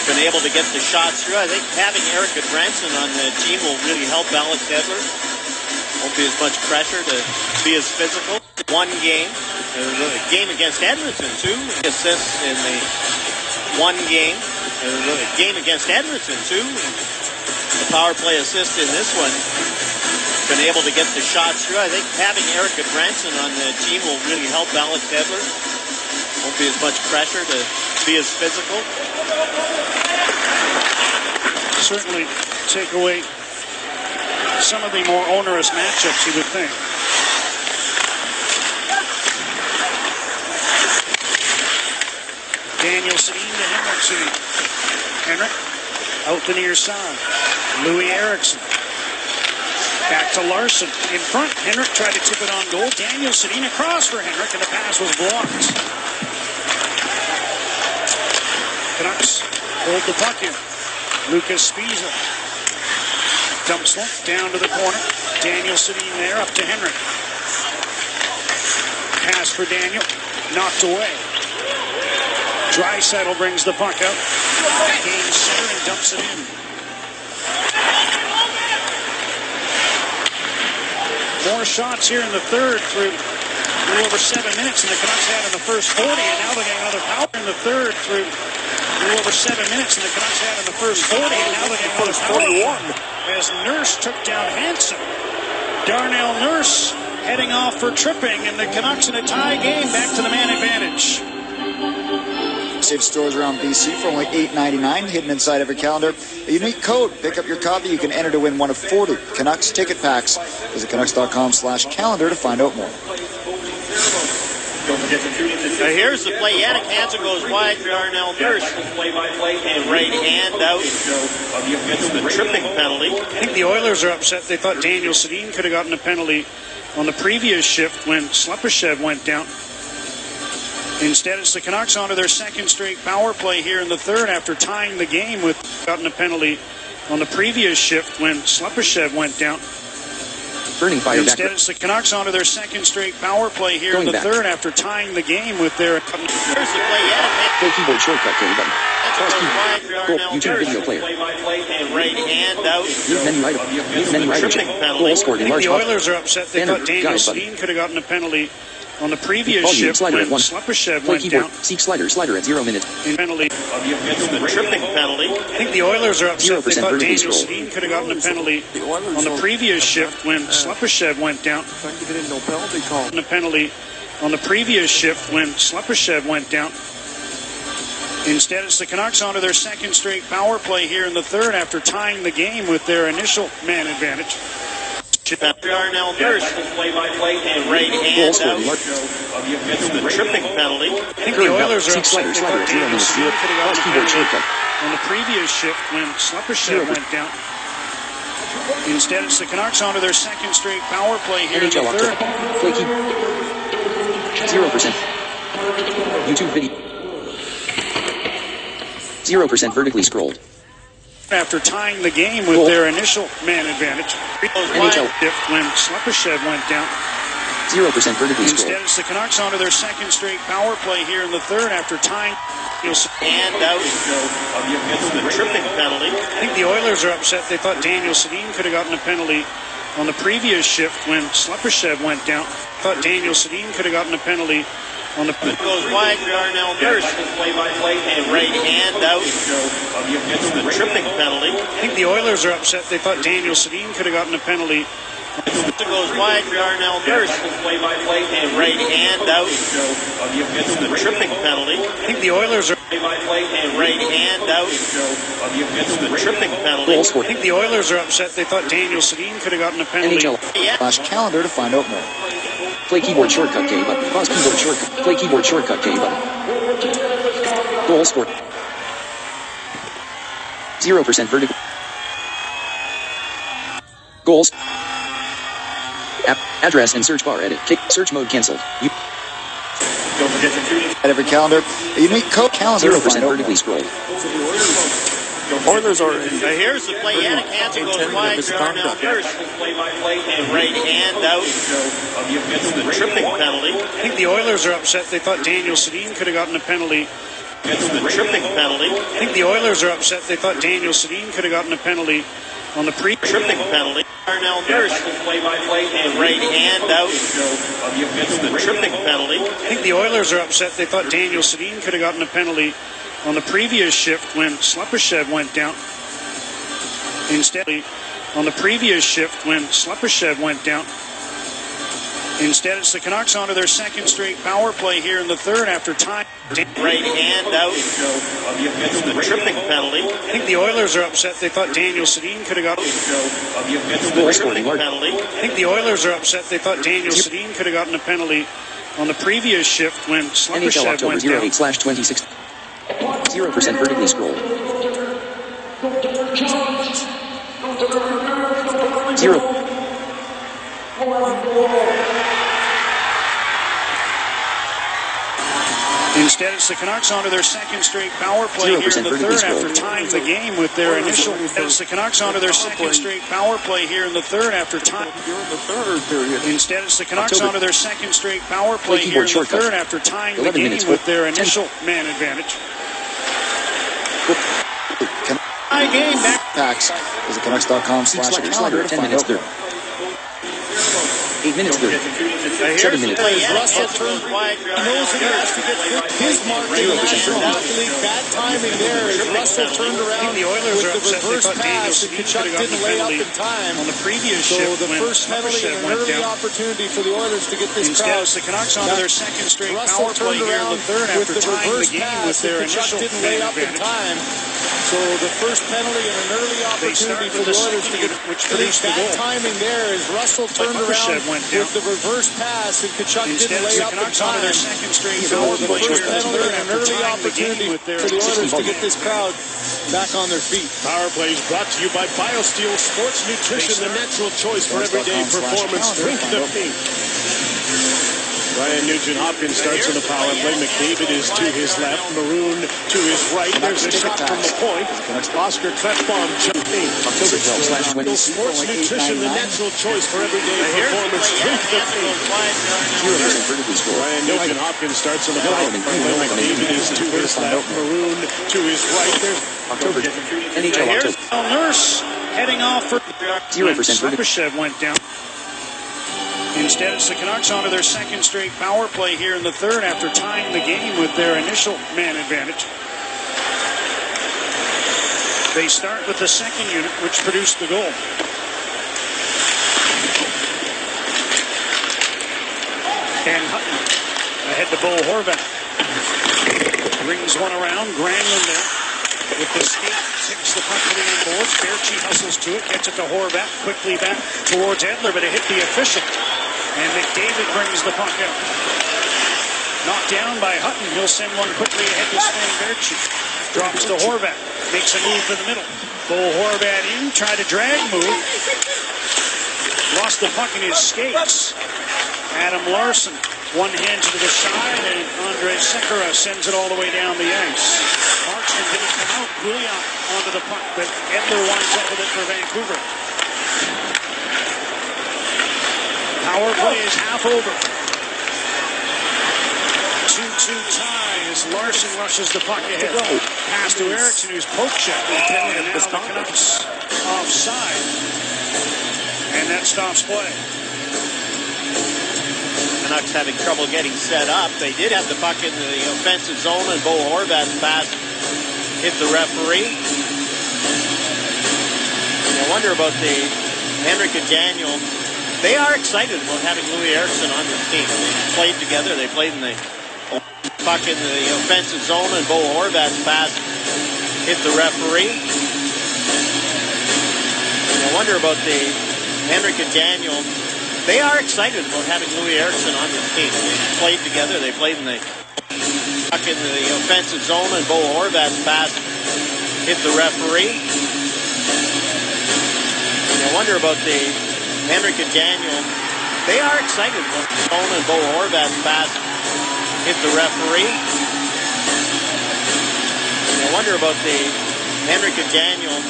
Been able to get the shots through. I think having Eric Goodbranson on the team will really help Alex Edler. Won't be as much pressure to be as physical. One game. The game against Edmonton, too. Assists in the one game. The game against Edmonton, too. The power play assist in this one. Been able to get the shots through. I think having Eric Goodbranson on the team will really help Alex Edler. Won't be as much pressure to be as physical. Certainly take away some of the more onerous matchups, you would think. Daniel Sedin to Henrik Sedin. Henrik out the near side. Louis Eriksson. Back to Larson. In front. Henrik tried to tip it on goal. Daniel Sedin across for Henrik, and the pass was blocked. Canucks hold the puck in. Lucas Spiza dumps one down to the corner. Daniel Sedin there, up to Henrik. Pass for Daniel. Knocked away. Draisaitl brings the puck out. Gains center and dumps it in. More shots here in the third through a little over 7 minutes, and the Canucks had in the first 40, and now they're getting another power in the third through a little over 7 minutes, and the Canucks had in the first 40, and now they're getting another power. 41. As Nurse took down Hansen. Darnell Nurse heading off for tripping, and the Canucks in a tie game, back to the man advantage. Save stores around BC for only $8.99, hidden inside every calendar. A unique code. Pick up your copy. You can enter to win one of 40 Canucks ticket packs. Visit Canucks.com/calendar to find out more. Here's the play. Yannick Hansen goes wide for Darnell Nurse. And right hand out. Gets the tripping penalty. I think the Oilers are upset. They thought Daniel Sedin could have gotten a penalty on the previous shift when Slepyshev went down. Instead, it's the Canucks onto their second straight power play here in the third after tying the game with gotten a penalty on the previous shift when Slepyshev went down. Burning fire. Instead, it's the Canucks onto their second straight power play here in the third after tying the game with their... Here's the play yet. Play keyboard shortcut K button. Goal, YouTube video player. And right hand out. Leave menu item. Leave menu item check. Goal scored in I think large the font. Oilers are upset. They Banner, thought Daniel guide Sedin could have gotten a penalty on the previous Volume shift slider when at 1. Slepyshev Play went keyboard. down. Seek slider at 0 minutes. In penalty. The tripping penalty. I think the Oilers are upset. They 0% thought vertically Daniel scroll. Sedin could have gotten a penalty on the previous shift when Slepyshev went down. A penalty on the previous shift when Slepyshev went down. Instead, it's the Canucks onto their second straight power play here in the third after tying the game with their initial man advantage. Darnell Nurse, play-by-play and right hand out. The tripping penalty. I think the Oilers are upset. Slider at 0 minutes. Pause keyboard shortcut. On the previous shift when Slepyshev went down. Instead, it's the Canucks onto their second straight power play here in the NHL third. October. Play keyboard. 0%. YouTube video. 0% vertically scrolled. After tying the game with their initial man advantage. NHL. When Slepyshev went down. 0% vertically Instead, scrolled. it's the Canucks onto their second straight power play here in the third after tying. And out. The tripping penalty. I think the Oilers are upset. They thought Daniel Sedin could have gotten a penalty on the previous shift when Slepyshev went down. Thought Daniel Sedin could have gotten a penalty on the... Goes wide, Darnell Nurse, play-by-play and right hand out. The tripping penalty. I think the Oilers are upset. They thought Daniel Sedin could have gotten a penalty. Goes wide, Darnell Nurse, play-by-play and right hand out. The tripping penalty. I think the Oilers are... Play-by-play and right hand out. The tripping penalty. Goal scored. I think the Oilers are upset. They thought Daniel Sedin could have gotten a penalty. NHL. /calendar to find out more. Play keyboard shortcut K button. Pause keyboard shortcut. Play keyboard shortcut K button. Goal scored. 0% vertical. Goals. App, address and search bar edit. Kick. Search mode cancelled. You. Don't forget to tune in. At every calendar, a unique code calendar to 0% find out more. vertically scrolled. Oilers are Here's the play yet. Cancel goes wide, Darnell Nurse, play-by-play and right hand out. The tripping penalty. I think the Oilers are upset. They thought Daniel Sedin could have gotten a penalty. The tripping penalty. I think the Oilers are upset. They thought Daniel Sedin could have gotten a penalty on the Tripping penalty. Darnell Nurse, play-by-play and right hand out. The tripping penalty. I think the Oilers are upset. They thought Daniel Sedin could have gotten a penalty on the previous shift when Slepyshev went down. Instead, on the previous shift when Slepyshev went down. Instead, it's the Canucks onto their second straight power play here in the third after time. Right hand out. The tripping penalty. I think the Oilers are upset. They thought Daniel Sedin could have gotten Goal scored in large. penalty. I think the Oilers are upset. They thought Daniel Sedin could have gotten a penalty on the previous shift when NHL Slepyshev October went down. 08/26. 0% vertically scrolled. 0. Instead, it's the Canucks onto their second straight power play here in the 0% third vertically after tying the game with their initial. It's the Canucks onto their second straight power play here in the third after time. Instead, it's the Canucks October. onto their second straight power play Play here in keyboard the shortcut. third after tying the 11 game minutes with their 10. initial man advantage. Can- High game back. Packs is at Canucks.com/calendar to 10 find minutes out 30. more. 8 minutes 30. 7 minutes. Russell turns wide. He knows that he has to get his mark in the National Hockey League. Bad timing there as Russell turned around The Oilers are with the upset. They reverse thought Daniel pass, and Sedin Kachuk could have didn't gotten lay a up penalty in time. on the previous So shift the when first penalty and Slepyshev an went early down. opportunity for the Oilers to get this Instead, crowd. it's the Canucks onto their second straight Russell power play turned here in around the third with after the tying the reverse game pass, with their and Kachuk initial didn't lay man up in advantage. time. So the first penalty and an early opportunity for the Oilers to get which produced the bad goal. timing there as Russell turned around Slepyshev went down. with the reverse pass and Kachuk Instead, didn't it's lay the up in Canucks onto time. their second straight So power the play first here in the penalty third and an after early tying the opportunity game with their for the Oilers to 60 get this crowd back on their feet. Power plays brought to you by BioSteel Sports Nutrition, the natural choice for everyday performance. Drink the pink. Ryan Nugent-Hopkins starts on the power play. McDavid is to his left. Maroon to his right. There's a shot from the point. Oscar Klefbom jumped in. Sports Nutrition, the natural choice for everyday performance. Ryan Nugent-Hopkins starts on the power play. McDavid is to his left. Maroon to his right. There's Here's Nurse heading off for 0%. Sergachev went down. Instead, it's the Canucks onto their second straight power play here in the third after tying the game with their initial man advantage. They start with the second unit, which produced the goal. And Hutton ahead to Bo Horvat. Rings one around. Granlund there with the skate. Tips the puck to the end boards. Baertschi hustles to it. Gets it to Horvat. Quickly back towards Edler, but it hit the official. And McDavid brings the puck out. Knocked down by Hutton. He'll send one quickly ahead to Sven Baertschi. Drops to Horvat. Makes a move for the middle. Bo Horvat in. Tried a drag move. Lost the puck in his skates. Adam Larsson. One hand to the side, and Andrei Sekera sends it all the way down the ice. Marksman didn't come out. Pouliot onto the puck, but Edler winds up with it for Vancouver. Power play is half over. 2-2 tie as Larsson rushes the puck ahead. Pass to Eriksson, who's poke checked. And now the Canucks offside. And that stops play. Canucks having trouble getting set up. They did have the puck in the offensive zone, and Bo Horvat's pass hit the referee. And I wonder about the Henrik and Daniel. They are excited about having Louis Eriksson on this team. They played together. They played in the puck in the offensive zone, and Bo Horvat's pass hit the referee. And I wonder about the Henrik and Daniel. They are excited about having Louis Eriksson on this team. They played together. They played in the puck in the offensive zone, and Bo Horvat's pass hit the referee. And I wonder about the Henrik and Daniel. They are excited about the zone, and Bo Horvat's pass hit the referee. And I wonder about the Henrik and Daniel.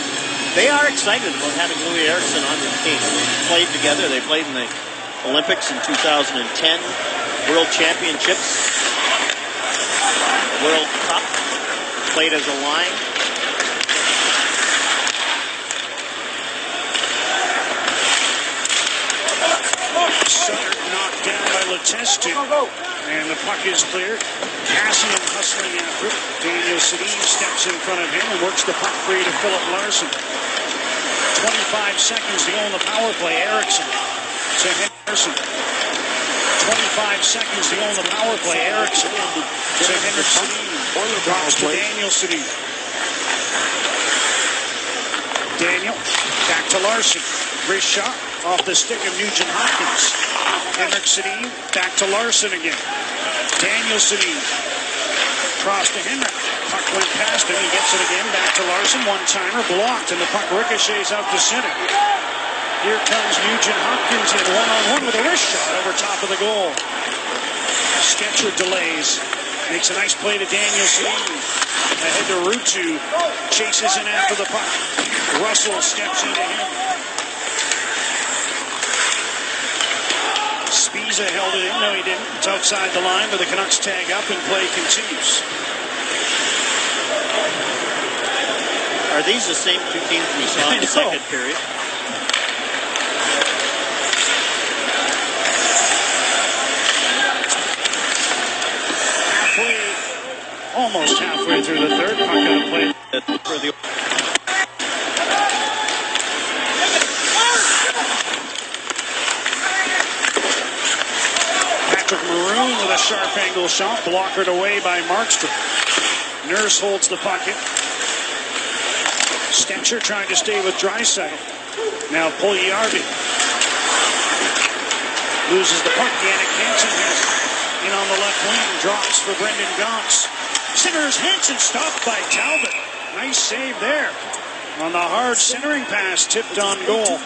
They are excited about having Louis Eriksson on this team. They played together. They played in the Olympics in 2010, World Championships, World Cup, played as a line. Sutter knocked down by Letestu, and the puck is cleared. Cassian hustling after it. Daniel Sedin steps in front of him and works the puck free to Philip Larsson. 25 seconds to go on the power play. Eriksson to Henderson. 25 seconds to go on the power play. Eriksson to Henrik Sedin. Drops to Daniel Sedin. Daniel back to Larsson. Wrist shot off the stick of Nugent-Hopkins. Henrik Sedin back to Larsson again. Daniel Sedin cross to Henrik. Puck went past him. He gets it again. Back to Larsson. One-timer blocked, and the puck ricochets out to center. Here comes Nugent-Hopkins in one-on-one with a wrist shot over top of the goal. Sketcher delays. Makes a nice play to Daniel Sedin. Ahead to Ruutu. Chases in after the puck. Russell steps into him. Spiza held it in. No, he didn't. It's outside the line, but the Canucks tag up and play continues. Are these the same two teams we saw in the second period? Almost halfway through the third. Puck out of play for the. Patrick Maroon with a sharp angle shot, blockered away by Markstrom. Nurse holds the puck in. Stetcher trying to stay with Draisaitl. Now Puljujärvi loses the puck. Jannik Hansen has it in on the left wing. Drops for Brendan Gaunce. Centers Hansen stopped by Talbot. Nice save there on the hard centering pass, tipped on goal.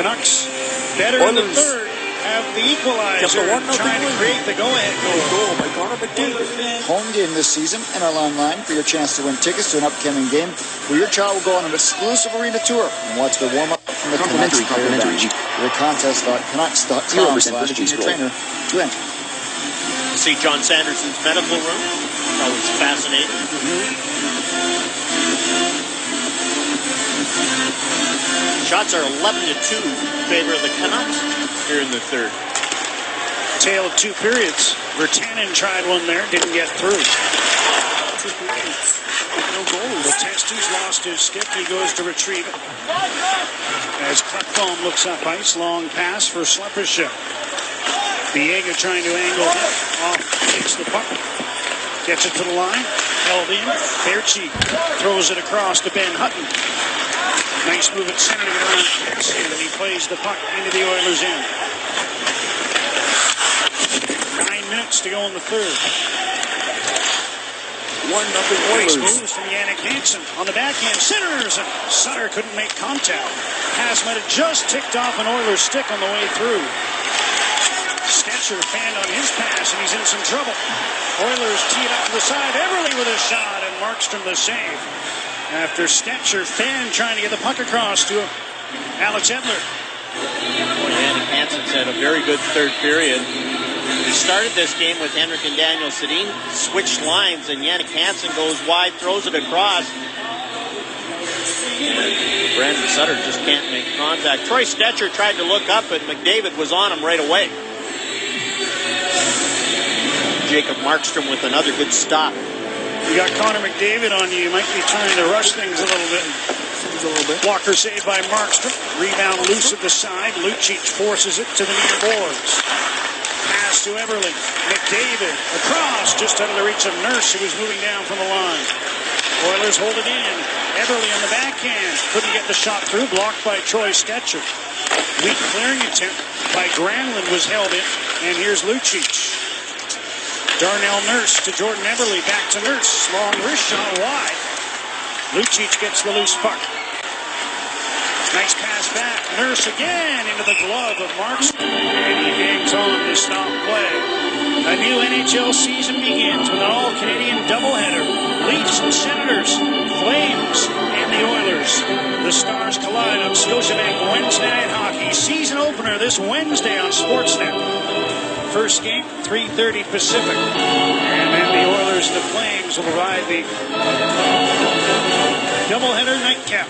Canucks better in the third have the equalizer, trying to create the go-ahead goal by Connor McDavid. Home game this season, and our online for your chance to win tickets to an upcoming game where your child will go on an exclusive arena tour and watch the warm-up from the Canucks. Complimentary. The contest.canucks.com/trainer to enter. See John Sanderson's medical room. That was fascinating. Shots are 11-2 in favor of the Canucks here in the third. Tale of two periods. Virtanen tried one there, didn't get through. No goal. The Testu's lost his stick. He goes to retrieve it. As Klefbom looks up ice, long pass for Slepysha. Biega trying to angle it. Off takes the puck. Gets it to the line. Held in. Berchi throws it across to Ben Hutton. Nice move at center to get around Casey, and he plays the puck into the Oilers' end. 9 minutes to go in the third. 1-0 Oilers. Nice moves from Yannick Hansen on the backhand. Centers, and Sutter couldn't make contact. Pass might have just ticked off an Oilers stick on the way through. Stetcher fanned on his pass, and he's in some trouble. Oilers tee it up to the side. Everly with a shot, and Markstrom the save. After Stetcher fanned trying to get the puck across to Alex Edler. Yannick Hansen's had a very good third period. We started this game with Henrik and Daniel Sedin, switched lines, and Yannick Hansen goes wide, throws it across. Brandon Sutter just can't make contact. Troy Stetcher tried to look up, and McDavid was on him right away. Jacob Markstrom with another good stop. You got Connor McDavid on you. You might be trying to rush things a little bit. Blocker saved by Markstrom. Rebound loose at the side. Lucic forces it to the near boards. Pass to Everly. McDavid across, just out of the reach of Nurse, who was moving down from the line. Oilers hold it in. Everly on the backhand. Couldn't get the shot through. Blocked by Troy Stetcher. Weak clearing attempt by Granlund was held in. And here's Lucic. Darnell Nurse to Jordan Everly. Back to Nurse. Long wrist shot wide. Lucic gets the loose puck. Nice pass back. Nurse again into the glove of Markstrom. And he hangs on to stop play. A new NHL season begins with an all-Canadian doubleheader. Leafs and Senators, Flames, and the Oilers. The Stars collide on Scotiabank Wednesday Night Hockey. Season opener this Wednesday on Sportsnet. First game, 3:30 Pacific. And then the Oilers and the Flames will ride the doubleheader nightcap.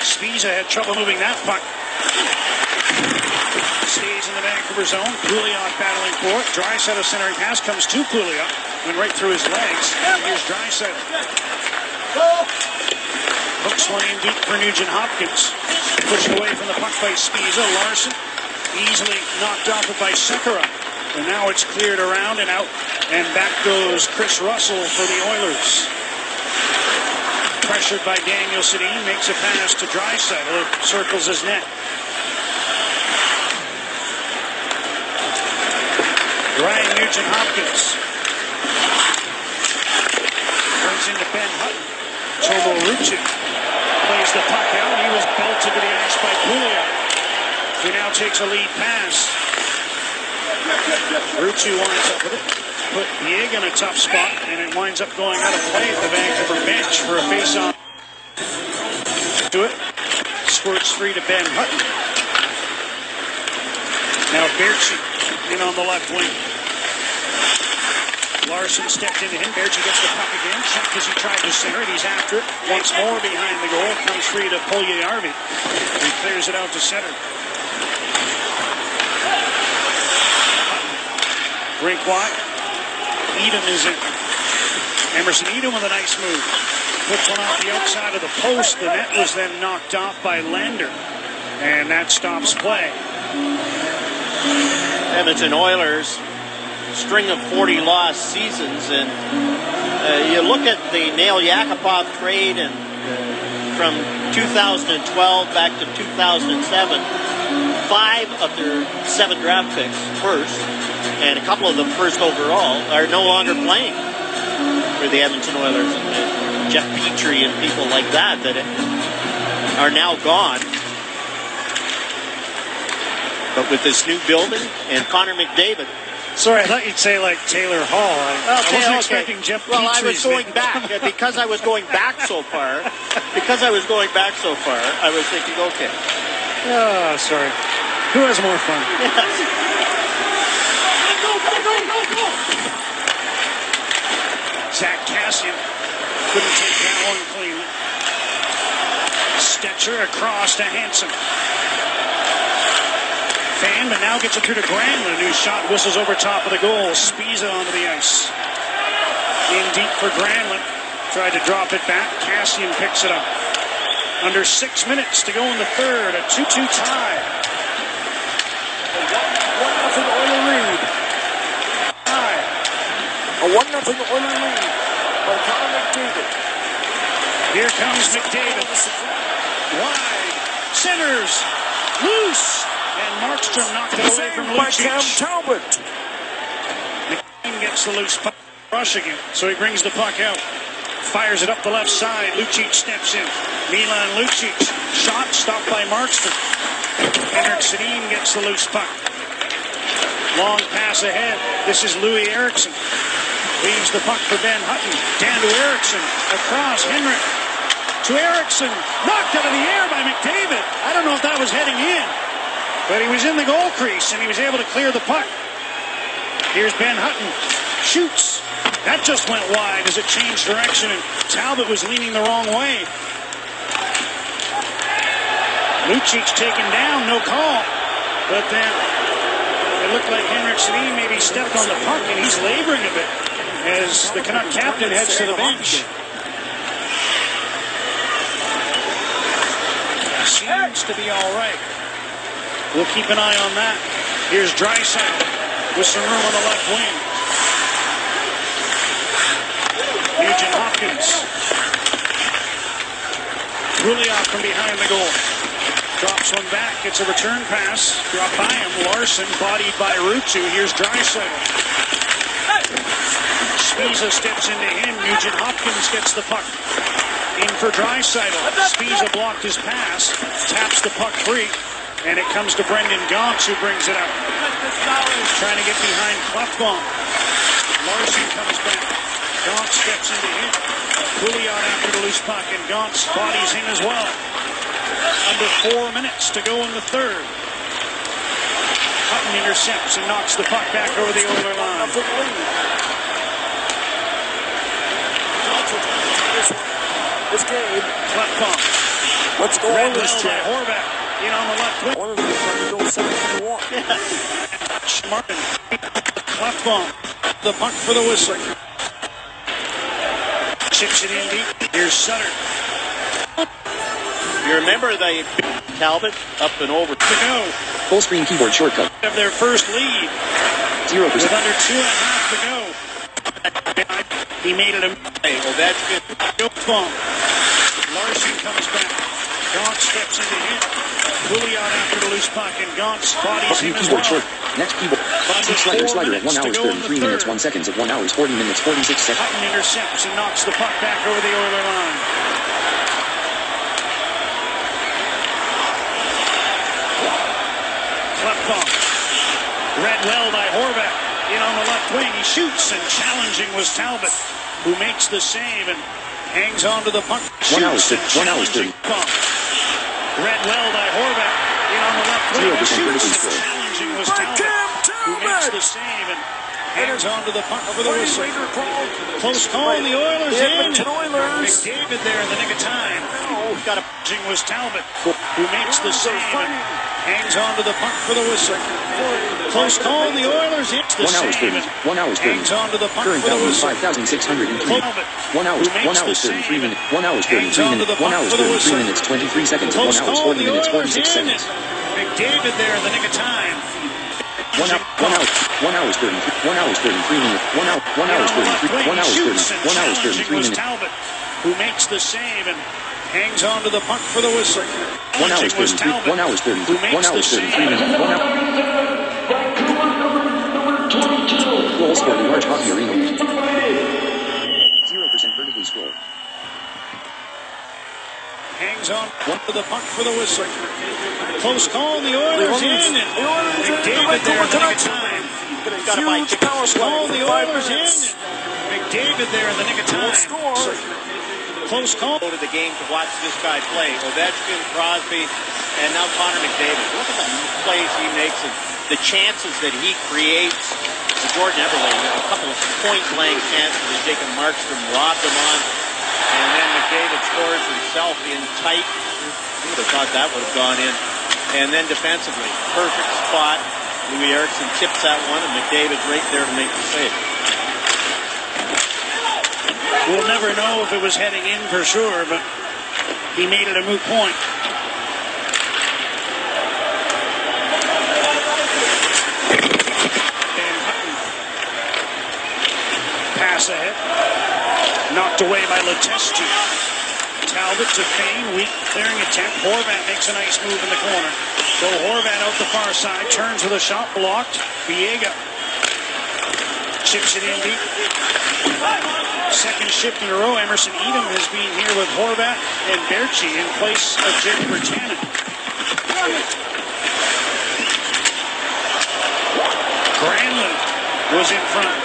Spiza had trouble moving that puck. Stays in the Vancouver zone. Pouliot battling for it. Draisaitl centering pass comes to Pouliot. Went right through his legs. And here's Draisaitl. Hooks one in deep for Nugent Hopkins. Pushed away from the puck by Spiza. Larson easily knocked off it by Sekera. And now it's cleared around and out. And back goes Chris Russell for the Oilers. Pressured by Daniel Sedin. Makes a pass to Draisaitl. Circles his net. Ryan Nugent-Hopkins brings into Ben Hutton. Tomo Rucci plays the puck out. He was belted to the ice by Pouliot, who now takes a lead pass. Rucci winds up with it. Put Biega in a tough spot, and it winds up going out of play at the Vancouver bench for a face-off. Do it. Squirts free to Ben Hutton. Now Berchi in on the left wing. Larson stepped into him. Berchi gets the puck again. Check as he tried to center it. He's after it. Once more behind the goal. Comes free to Puljujärvi. He clears it out to center. Rink wide. Edom is in. Emerson Edom with a nice move. Puts one off the outside of the post. The net was then knocked off by Lander. And that stops play. Edmonton Oilers, string of 40 lost seasons, and you look at the Nail Yakupov trade, and from 2012 back to 2007, 5 of their 7 draft picks first, and a couple of them first overall, are no longer playing for the Edmonton Oilers. And Jeff Petrie and people like that are now gone. But with this new building and Connor McDavid. Sorry, I thought you'd say like Taylor Hall. I wasn't expecting Jeff Petrie's. Well, I was going back because I was going back so far. I was thinking, okay. Oh, sorry. Who has more fun? Yes. Zach Kassian couldn't take that one cleanly. Stetcher across to Hansen. Fan, but now gets it through to Granlund, whose shot whistles over top of the goal. Spiza onto the ice. In deep for Granlund. Tried to drop it back. Kassian picks it up. Under 6 minutes to go in the third. A 2-2 tie. 1-0 Oiler lead. A 1-0 Oiler lead by Connor McDavid. Here comes McDavid. Wide. Centers. Loose. And Markstrom knocked it away from Lucic. Talbot. McCain gets the loose puck. Rushing him. So he brings the puck out. Fires it up the left side. Lucic steps in. Milan Lucic. Shot stopped by Markstrom. Henrik Sedin gets the loose puck. Long pass ahead. This is Louis Eriksson. Leaves the puck for Ben Hutton. Down to Eriksson. Across Henrik. To Eriksson. Knocked out of the air by McDavid. I don't know if that was heading in. But he was in the goal crease, and he was able to clear the puck. Here's Ben Hutton. Shoots. That just went wide as it changed direction, and Talbot was leaning the wrong way. Lucic taken down, no call. But then it looked like Henrik Sedin maybe stepped on the puck, and he's laboring a bit as the Canuck captain heads to the bench. Seems to be all right. We'll keep an eye on that. Here's Draisaitl with some room on the left wing. Nugent Hopkins. Ruliak from behind the goal. Drops one back. It's a return pass. Dropped by him. Larson bodied by Ruutu. Here's Draisaitl. Spiza steps into him. Nugent Hopkins gets the puck. In for Draisaitl. Spiza blocked his pass. Taps the puck free. And it comes to Brendan Gauntz, who brings it out. Trying to get behind Klefbom. Larson comes back. Gauntz steps into him. Pouliot after the loose puck, and Gauntz bodies him as well. Under 4 minutes to go in the third. Hutton intercepts and knocks the puck back over the Oiler line. This game. Klefbom. Let's go on this by Horvat. In on the left wing. One of them trying to go 7-1. Martin. Klefbom. The puck for the whistle. Chips it in deep. Here's Sutter. You remember the Talbot up and over To go. Full screen keyboard shortcut. Of their first lead. 0%. With under 2.5 to go. He made it a play. Well, that's good. Klefbom. Larson comes back. Gauntz steps into him. Pouliot after the loose puck, and Gauntz bodies him as well. Short. Next keyboard. Slider at 1 hour 33 minutes 1 seconds at 1 hour 40 minutes 46 seconds. Hutton intercepts and knocks the puck back over the Oiler line. Klefbom. Read well by Horvat. In on the left wing. He shoots, and challenging was Talbot, who makes the save and hangs on to the puck. 1 hour 30. Read well by Horvat. In on the left wing. 0% Shoots. Challenging was Talbot, who makes the save and hangs on to the puck for the whistle. Close call. The Oilers in. McDavid there in the nick of time. Got a pitching was Talbot, who makes the save and hangs on to the puck for the whistle. Close call. The Oilers hit the 1 hour 30. save. 1 hour 30. Hangs on to the puck Current for the value is whistle. 5,603. 1 hour 33 minutes. 1 hour 33 minutes. 1 hour 33 minutes 23 seconds at 1 hour 40 minutes 46 seconds. McDavid there in the nick of time. 1 hour 33 minutes. 1 hour 33 minutes. Talbot, who makes the save and Hangs on to the puck for the whistle. 1 hour 33. 1 hour 30. 1 hour 33 minutes. 1 hour. Goals for the large hockey arena. 0% vertically scroll. Hangs on to the puck for the whistle. Close call, the Oilers in. McDavid there in the nick of time. Huge power Call, play. the Oilers in. McDavid there in the nick of time. Close call. Go to the game to watch this guy play. Ovechkin, Crosby, and now Connor McDavid. Look at the plays he makes and the chances that he creates. Jordan Eberle, a couple of point-blank chances that Jacob Markstrom robbed him on. And then McDavid scores himself in tight. Who would have thought that would have gone in? And then defensively, perfect spot. Louis Eriksson tips that one, and McDavid's right there to make the save. We'll never know if it was heading in for sure, but he made it a moot point. And Hutton. Pass ahead. Knocked away by Letestu. Talbot to Kane, weak clearing attempt. Horvat makes a nice move in the corner. So Horvat out the far side, turns with a shot blocked. Viega chips it in deep. Second shift in a row, Emerson Edom has been here with Horvat and Berchi in place of Jake Virtanen. Granlund was in front.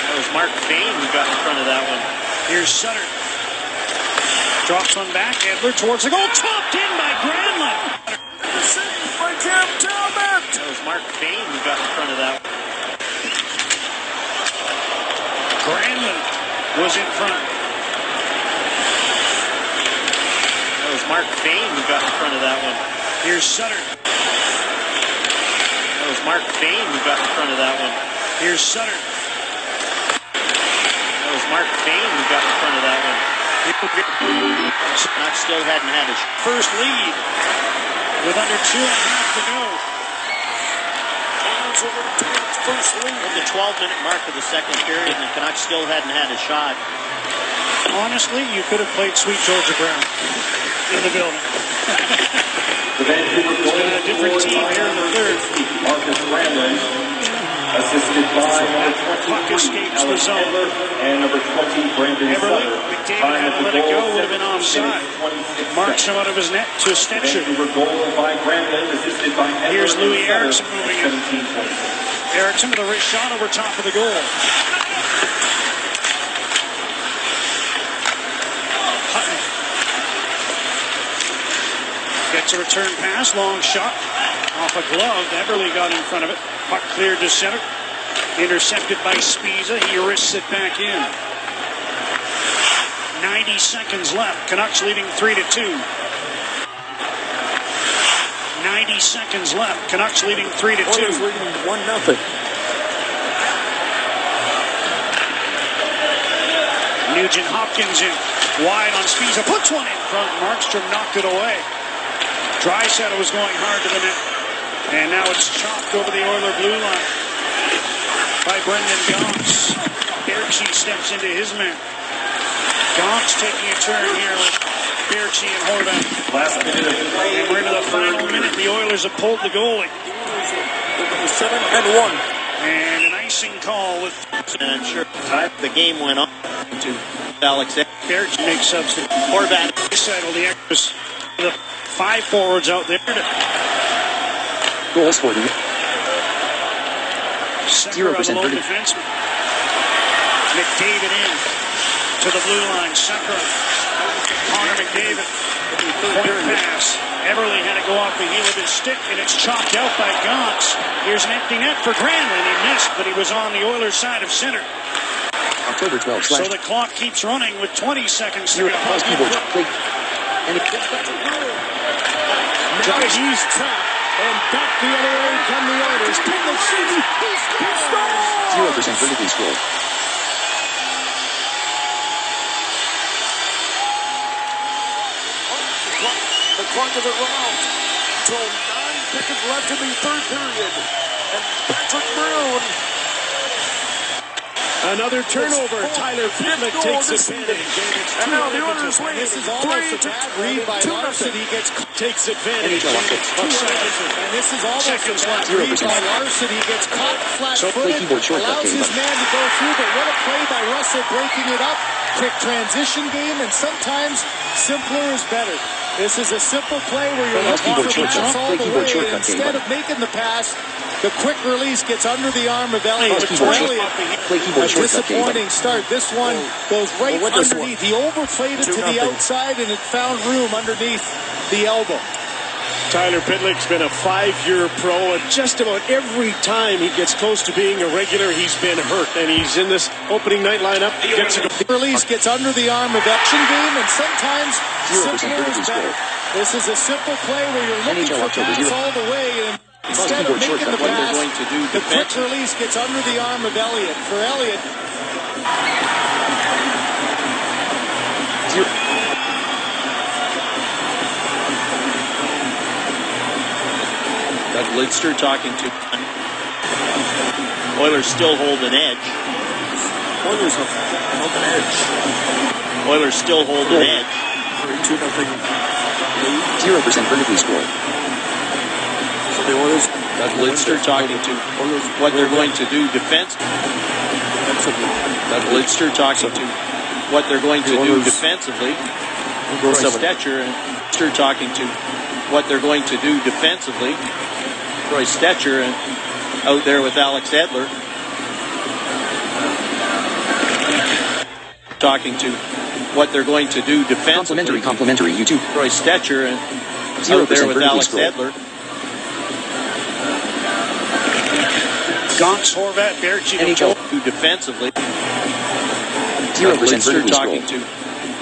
That was Mark Bain who got in front of that one. Here's Sutter. Drops one back. Edler towards the goal. Chopped in by Granlund. By Cam Talbot. That was Mark Bain who got in front of that one. Granlund was in front. That was Mark Bain who got in front of that one. Here's Sutter. That was Mark Bain who got in front of that one. Here's Sutter. That was Mark Bain who got in front of that one. Canucks still hadn't had his First lead with under 2.5 to go. First lead. At the 12-minute mark of the second period, and the Canucks still hadn't had a shot. Honestly, you could have played Sweet Georgia Brown in the building. It's been a different team here in the third. Marcus Granlund, assisted by number 20, Puck escapes the zone. Edler, and number 20, Brandon Eberle, Sutter. McDavid had to let it go, would have been offside. Marks him out of his net to Stetcher. Vancouver goal by Granlund, assisted by Edler. Here's Louis and Eriksson Sutter, moving in. 17-26. Eriksson with a wrist shot over top of the goal. Hutton gets a return pass, long shot, off a glove. Eberle got in front of it. Puck cleared to center. Intercepted by Spiza. He wrists it back in. 90 seconds left. Canucks leading 3-2. 90 seconds left. Canucks leading 3-2. Oilers leading 1-0. Nugent Hopkins in. Wide on Spiza. Puts one in front. Markstrom knocked it away. Draisaitl was going hard to the net. And now it's chopped over the Oiler blue line by Brendan Gaunce. Berchi steps into his man. Gaunce taking a turn here with Berchi and Horvat. Last minute of play. And we're into the final minute. The Oilers have pulled the goalie. 7-1. And an icing call with... And I'm sure the game went on to Alex Berchi makes substitute. Horvat. Settle the extras. The 5 forwards out there. Goals for the 0% vertical. defenseman. McDavid in to the blue line. Center. Connor McDavid. Point pass. Eberle had to go off the heel of his stick, and it's chopped out by Gaunce. Here's an empty net for Granlund. He missed, but he was on the Oilers' side of center. October 12th. So the clock keeps running with 20 seconds to go. Now he's trapped. And back the other way come the Oilers. Take the season. He scores. 0% vertically scroll. The clock doesn't run out until 9 seconds left in the third period. And Patrick Maroon. Another turnover. Tyler Pitlick takes advantage. And now the Oilers lead. This is almost a bad read by Larson. He takes advantage. And this is almost a bad read by Larson. He gets caught flat-footed, allows his man to go through, but what a play by Russell breaking it up. Quick transition game, and sometimes simpler is better. This is a simple play where you're looking for the pass all the way, and instead of making the pass, the quick release gets under the arm of Elliott. A disappointing start. This one goes right underneath. He overplayed it to the outside, and it found room underneath the elbow. Tyler Pitlick's been a 5-year pro, and just about every time he gets close to being a regular, he's been hurt. And he's in this opening night lineup. The release gets under the arm of action game, and sometimes simpler is better. This is a simple play where you're looking for pass all the way, and instead of making the pass, the quick release gets under the arm of Elliott. For Elliott, Doug Lidster talking to Oilers still hold an edge. Oilers hold an edge. Oilers still hold an edge. 0% vertically scored. So the Oilers. Doug Lidster talking to what they're going to do defensively. Doug Lidster talking to what they're going to do defensively. Troy Stetcher and Lidster talking to what they're going to do defensively. Troy Stetcher and out there with Alex Edler. Talking to what they're going to do defensively. Complimentary, YouTube. Troy Stetcher and out there with Alex Edler. Gonks, Horvat, Berchi, NHL. Do defensively. 0% Lidster vertically talking scroll. to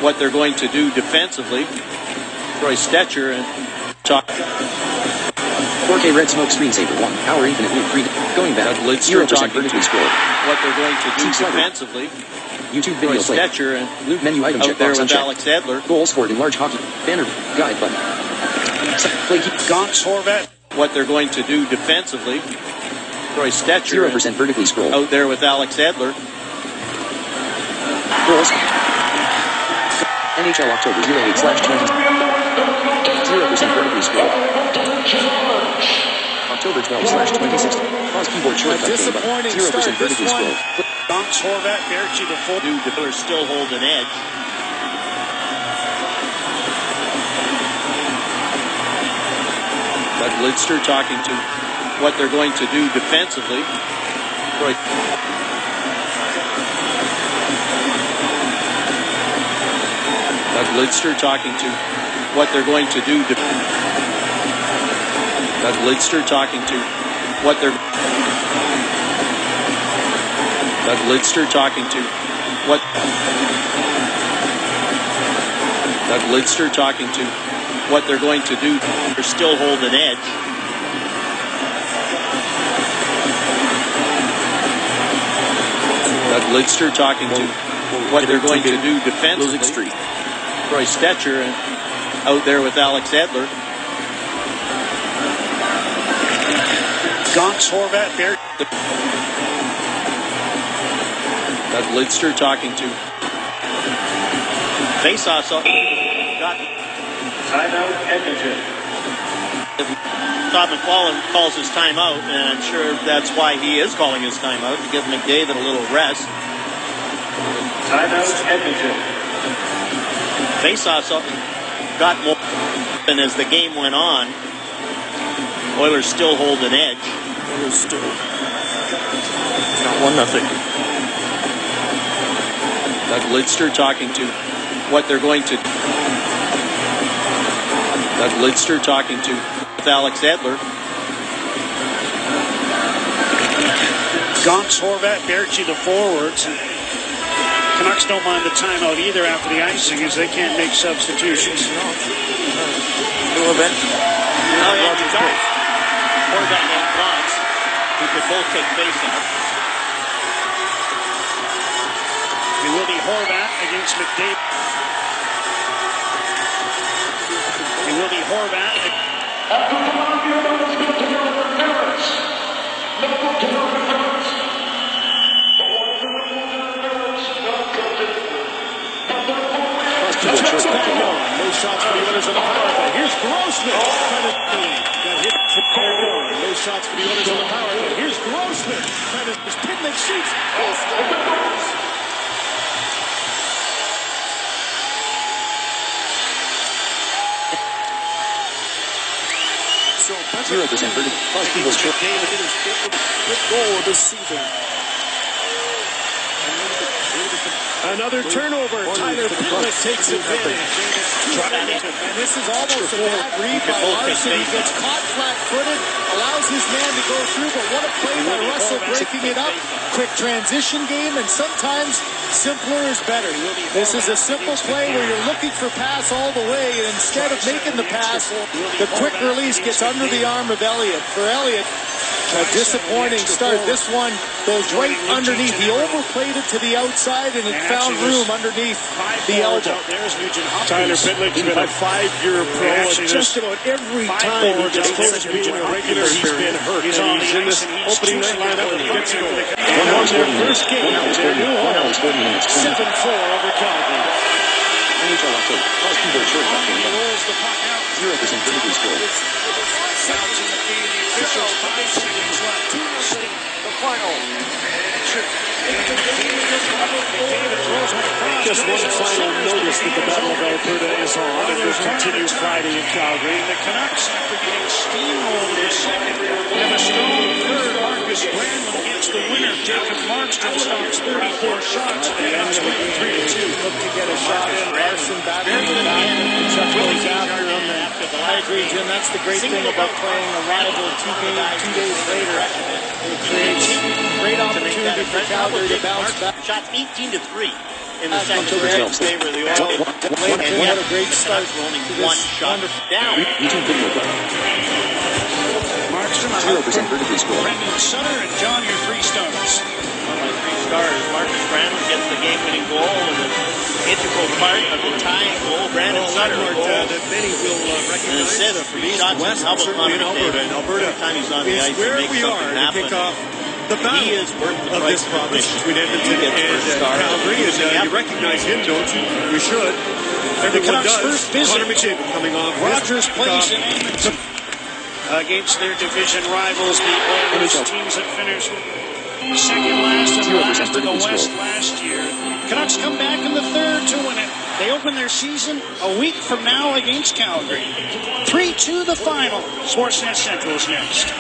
what they're going to do defensively. Troy Stetcher and talk. 4K red smoke screensaver 1 hour infinite loop 3 going back. Doug Lidster 0% talking to vertically scroll. what they're going to do Team slider. defensively. YouTube Troy video play. Stetcher and Loop menu item out there checkbox with unchecked. Alex Edler. Goal scored in large hockey. Banner guide button. Play keep. Gonks, Horvat, What they're going to do defensively. Troy Stetcher 0% vertically scroll. out there with Alex Edler. Goals. NHL October 08/20. 0% vertically scroll. October 12/2016. Pause keyboard shortcut. disappointing 0% start. This vertically one. scroll. Gonks, Horvat, Berchi, the full. Do Oilers still hold an edge. Doug Lidster talking to what they're going to do defensively. Troy. Doug Lidster talking to what they're going to do. Doug Lidster talking to what they're. Doug Lidster talking to what. Doug Lidster talking to what they're going to do. They're still hold an edge. Doug Lidster talking to what they're going to do defensively. Troy Stetcher and out there with Alex Edler. Gonks, Horvat, Berchi. Doug Lidster talking to face-offs. Got Timeout, Edmonton. Todd McClellan calls his timeout, and I'm sure that's why he is calling his timeout, to give McDavid a little rest. Timeout, Edmonton. Face-offs got more, and as the game went on, Oilers still hold an edge. Oilers still got 1-0. Doug Lidster talking to what they're going to. Doug Lidster talking to with Alex Edler. Gonks, Horvat, Berchi, the forwards. Canucks don't mind the timeout either after the icing, as they can't make substitutions. Oh, yeah, you don't. Horvat and Gonks, who could both take face-offs. It will be Horvat against McDavid. It will be Horvat. 0% verdict. Good goal this season. Another turnover. Tyler Pitlick takes advantage. And this is almost a bad read by Larson. He gets caught flat-footed, allows his man to go through, but what a play by Russell breaking it up. Quick transition game, and sometimes simpler is better. This is a simple play where you're looking for pass all the way, and instead of making the pass, the quick release gets under the arm of Elliott. For Elliott, a disappointing start. This one goes right underneath. He overplayed it to the outside, and it found room underneath the elbow. Tyler Pitlick's been a 5-year pro, and just about every time he gets close to being a regular, he's been hurt. He's in this opening night lineup, and he gets a goal. Won their first game. 1 hour 40 minutes. 7-4 over Calgary. NHL October. Vancouver shortstop game. 0% verdict score. The final. Just one final notice that the Battle of Alberta is on, and will continue Friday in Calgary. The Canucks, after getting steamrolled in second, have a strong third. Marcus Granlund against the winner. Jacob Markstrom stops 34 shots. And the Canucks win 3-2. Look to get a shot in. Larson back in the back. Chuck goes after him. I agree, Jim. That's the great thing about playing a rival 2 days later. It creates great opportunity for Calgary to bounce back. Shots 18-3 in the second October period in 12th. favor of the Oilers. And what a great start. Only one shot down. Markstrom, 0% verdict score. Brendan Sutter, and John, your 3 stars. Well, my 3 stars. Marcus Granlund gets the game-winning goal and an integral part of the tying goal. Brandon Sutter goal. That many will And recognize assist for shots in double certainly in Alberta. And Alberta every time he's on the is ice, where he makes we are something to happen. kick off the He battle is worth the of price this of province admission. between Edmonton He gets first and star. Calgary. And you recognize him, don't you? We should. Everyone Canucks' does. first visit. Connor McDavid coming off Rogers his Place in kickoff. Edmonton against their division rivals, the Oilers, teams that finished second last and last in the West last year. Canucks come back in the third to win it. They open their season a week from now against Calgary. 3-2 the final. Sportsnet Central is next.